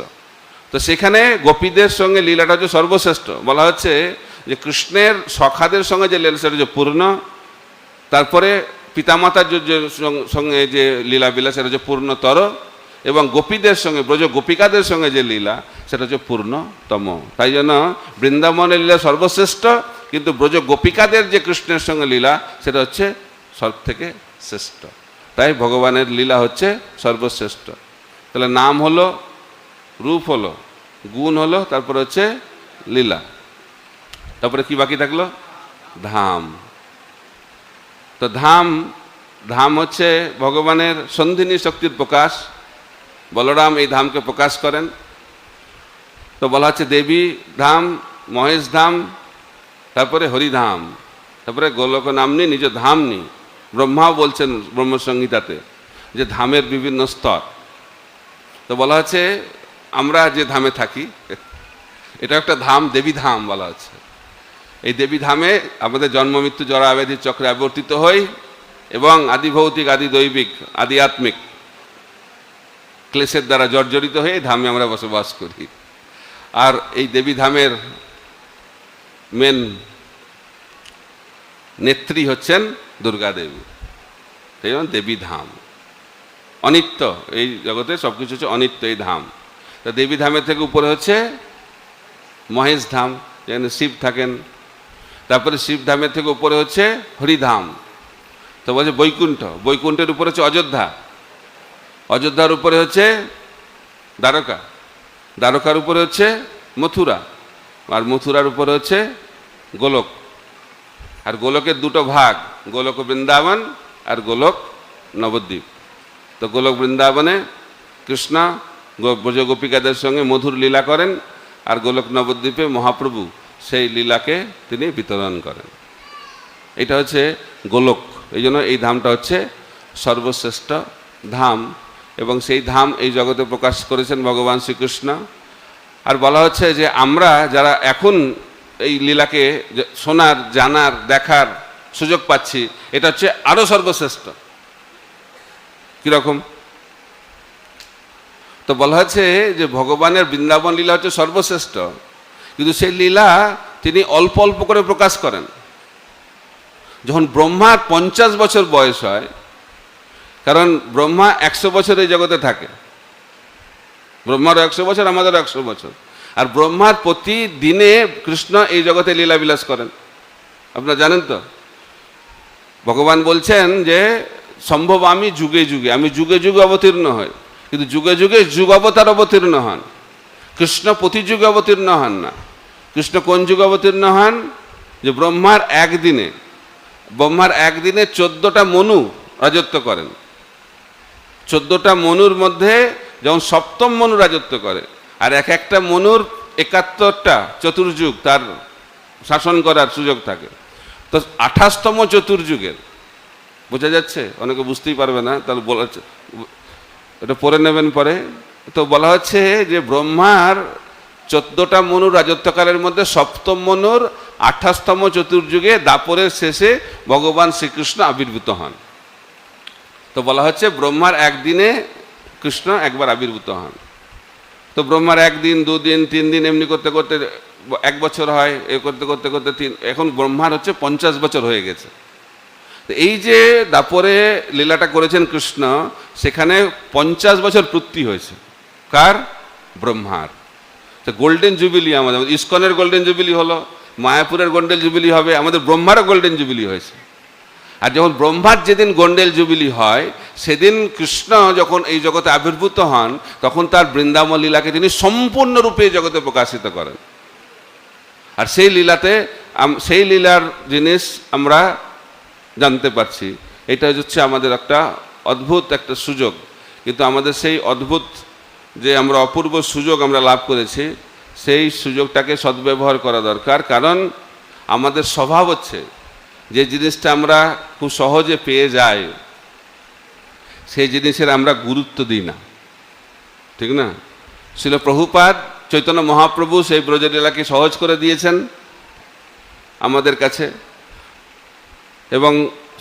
তো সেখানে গোপীদের সঙ্গে লীলাটা হচ্ছে সর্বশ্রেষ্ঠ। বলা হচ্ছে যে কৃষ্ণের সখাদের সঙ্গে যে লীলা সেটা হচ্ছে পূর্ণ, তারপরে পিতামাতার সঙ্গে যে লীলা বিলাস সেটা হচ্ছে পূর্ণতর, এবং গোপীদের সঙ্গে ব্রজ গোপিকাদের সঙ্গে যে লীলা সেটা হচ্ছে পূর্ণতম। তাই জন্য বৃন্দাবনের লীলা সর্বশ্রেষ্ঠ, কিন্তু ব্রজ গোপিকাদের যে কৃষ্ণের সঙ্গে লীলা সেটা হচ্ছে সব থেকে শ্রেষ্ঠ। তাই ভগবানের লীলা হচ্ছে সর্বশ্রেষ্ঠ। তাহলে নাম হলো, রূপ হলো, গুণ হলো, তারপরে হচ্ছে লীলা, তারপরে কি বাকি থাকলো? ধাম। তো ধাম হচ্ছে ভগবানের সন্ধিনী শক্তির প্রকাশ। বলরাম এই ধামকে প্রকাশ করেন। তো বলা হচ্ছে দেবী ধাম, মহেশ ধাম, তারপরে হরিধাম, তারপরে গোলক নামনি নিজ ধামনি। ব্রহ্মাও বলছেন ব্রহ্মসংহিতাতে যে ধামের বিভিন্ন স্তর। তো বলা হচ্ছে আমরা যে ধামে থাকি এটা একটা ধাম, দেবী ধাম বলা হচ্ছে। এই দেবী ধামে আমাদের জন্ম মৃত্যু জরা ব্যাধির চক্রে আবর্তিত হই এবং আদি ভৌতিক, আদি দৈবিক, আদি আত্মিক ক্লেশের দ্বারা জর্জরিত হয়ে এই ধামে আমরা বসবাস করি। আর এই দেবী ধামের মেন নেত্রী হচ্ছেন দুর্গা দেবী, সেই জন্য দেবী ধাম। অনিত্য, এই জগতে সবকিছু হচ্ছে অনিত্য এই ধাম। তা দেবী ধামের থেকে উপরে হচ্ছে মহেশ ধাম, যেখানে শিব থাকেন। তারপরে শিব ধামের থেকে উপরে হচ্ছে হরিধাম। তো বলছে বৈকুণ্ঠ, বৈকুণ্ঠের উপরে হচ্ছে অযোধ্যা, অযোধ্যার উপরে হচ্ছে দ্বারকা, দ্বারকার উপরে হচ্ছে মথুরা, আর মথুরার উপরে হচ্ছে গোলক। আর গোলকের দুটো ভাগ, গোলক বৃন্দাবন আর গোলক নবদ্বীপ। তো গোলক বৃন্দাবনে কৃষ্ণ ব্রজ গোপিকাদের সঙ্গে মধুর লীলা করেন, আর গোলক নবদ্বীপে মহাপ্রভু সেই লীলাকে তিনি বিতরণ করেন। এটা হচ্ছে গোলক। এই জন্য এই ধামটা হচ্ছে সর্বশ্রেষ্ঠ ধাম, এবং সেই ধাম এই জগতে প্রকাশ করেছেন ভগবান শ্রীকৃষ্ণ। আর বলা হচ্ছে যে আমরা যারা এখন এই লীলাকে শোনার, জানার, দেখার সুযোগ পাচ্ছি, এটা হচ্ছে আরো সর্বশ্রেষ্ঠ। কিরকম? তো বলা হচ্ছে যে ভগবানের বৃন্দাবন লীলা হচ্ছে সর্বশ্রেষ্ঠ, কিন্তু সেই লীলা তিনি অল্প অল্প করে প্রকাশ করেন। যখন ব্রহ্মার 50 বছর বয়স হয়, কারণ ব্রহ্মা 100 বছর এই জগতে থাকে, ব্রহ্মারও 100 বছর, আমাদেরও 100 বছর। আর ব্রহ্মার প্রতিদিনে কৃষ্ণ এই জগতে লীলা বিলাস করেন, আপনারা জানেন তো। ভগবান বলছেন যে সম্ভব আমি যুগে যুগে, আমি যুগে যুগে অবতীর্ণ হই, কিন্তু যুগে যুগে যুগ অবতার অবতীর্ণ হন। কৃষ্ণ প্রতি যুগে অবতীর্ণ হন না। কৃষ্ণ কোন যুগে অবতীর্ণ হন? যে ব্রহ্মার একদিনে, ব্রহ্মার একদিনে 14টা মনু রাজত্ব করেন। 14টা মনুর মধ্যে যেমন সপ্তম মনু রাজত্ব করে, আর এক একটা মনুর 71টা চতুর্যুগ তার শাসন করার সুযোগ থাকে। তো 28তম চতুর্যুগের, বোঝা যাচ্ছে? অনেকে বুঝতেই পারবে না, তাহলে বলা হচ্ছে, এটা পড়ে নেবেন পরে। তো বলা হচ্ছে যে ব্রহ্মার 14টা মনুর রাজত্বকালের মধ্যে সপ্তম মনুর 28তম চতুর্যুগে দাপরের শেষে ভগবান শ্রীকৃষ্ণ আবির্ভূত হন। তো বলা হচ্ছে ব্রহ্মার একদিনে কৃষ্ণ একবার আবির্ভূত হন। তো ব্রহ্মার 1 দিন, 2 দিন, 3 দিন এমনি করতে করতে 1 বছর হয়, এ করতে করতে করতে এখন ব্রহ্মার হচ্ছে 50 বছর হয়ে গেছে। তো এই যে দাপরে লীলাটা করেছেন কৃষ্ণ, সেখানে 50 বছর পূর্তি হয়েছে। কার? ব্রহ্মার। তো গোল্ডেন জুবিলি, আমাদের ইস্কনের গোল্ডেন জুবিলি হলো, মায়াপুরের গোল্ডেন জুবিলি হবে, আমাদের ব্রহ্মারও গোল্ডেন জুবিলি হয়েছে। আর যখন ব্রহ্মার যেদিন গোল্ডেন জুবিলি হয়, সেদিন কৃষ্ণ যখন এই জগতে আবির্ভূত হন, তখন তার বৃন্দাবন লীলাকে তিনি সম্পূর্ণরূপে এই জগতে প্রকাশিত করেন। আর সেই লীলাতে সেই লীলার জিনিস আমরা জানতে পারছি। এটা হচ্ছে আমাদের একটা অদ্ভুত একটা সুযোগ। কিন্তু আমাদের সেই অদ্ভুত যে আমরা অপূর্ব সুযোগ আমরা লাভ করেছি, সেই সুযোগটাকে সদ্ব্যবহার করা দরকার। কারণ আমাদের স্বভাব হচ্ছে যে জিনিসটা আমরা খুব সহজে পেয়ে যাই, সেই জিনিসের আমরা গুরুত্ব দিই না, ঠিক না? শিল প্রভুপাদ চৈতন্য মহাপ্রভু সেই ব্রজলীলাকে সহজ করে দিয়েছেন আমাদের কাছে, এবং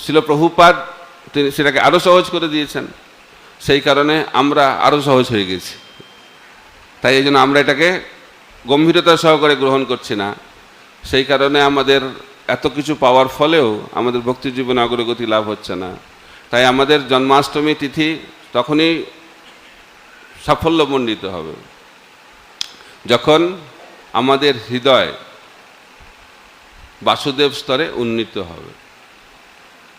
শিল প্রভুপাদ তিনি সেটাকে আরও সহজ করে দিয়েছেন। সেই কারণে আমরা আরও সহজ হয়ে গেছি। তাই এই জন্য আমরা এটাকে গম্ভীরতা সহকারে গ্রহণ করছি না। সেই কারণে আমাদের এত কিছু পাওয়ার ফলেও আমাদের ভক্তি জীবনে অগ্রগতি লাভ হচ্ছে না। তাই আমাদের জন্মাষ্টমী তিথি তখনই সাফল্যমণ্ডিত হবে যখন আমাদের হৃদয় বাসুদেব স্তরে উন্নীত হবে।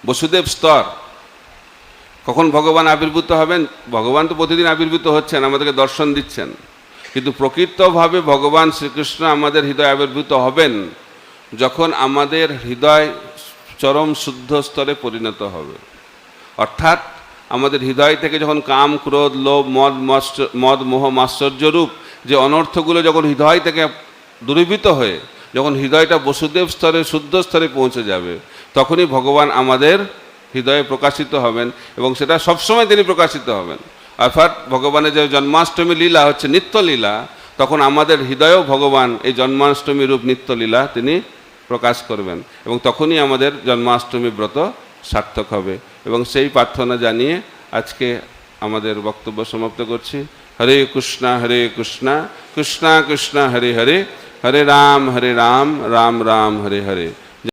বসুদেব স্তর কখন ভগবান আবির্ভূত হবেন? ভগবান তো প্রতিদিন আবির্ভূত হচ্ছেন, আমাদেরকে দর্শন দিচ্ছেন, কিন্তু প্রকৃতভাবে ভগবান শ্রীকৃষ্ণ আমাদের হৃদয় আবির্ভূত হবেন যখন আমাদের হৃদয় চরম শুদ্ধ স্তরে পরিণত হবে। অর্থাৎ আমাদের হৃদয় থেকে যখন কাম, ক্রোধ, লোভ, মদ, মোহ, মাশ্চর্যরূপ যে অনর্থগুলো যখন হৃদয় থেকে দূরীভূত হয়ে যখন হৃদয়টা বসুদেব স্তরে, শুদ্ধ স্তরে পৌঁছে যাবে, তখনই ভগবান আমাদের হৃদয়ে প্রকাশিত হবেন, এবং সেটা সবসময় তিনি প্রকাশিত হবেন। অর্থাৎ ভগবানের যে জন্মাষ্টমী লীলা হচ্ছে নিত্য লীলা, তখন আমাদের হৃদয়েও ভগবান এই জন্মাষ্টমী রূপ নিত্য লীলা তিনি প্রকাশ করবেন, এবং তখনই আমাদের জন্মাষ্টমী ব্রত সার্থক হবে। এবং সেই প্রার্থনা জানিয়ে আজকে আমাদের বক্তব্য সমাপ্ত করছি। হরে কৃষ্ণ কৃষ্ণ কৃষ্ণ হরে হরে, হরে রাম রাম রাম হরে হরে।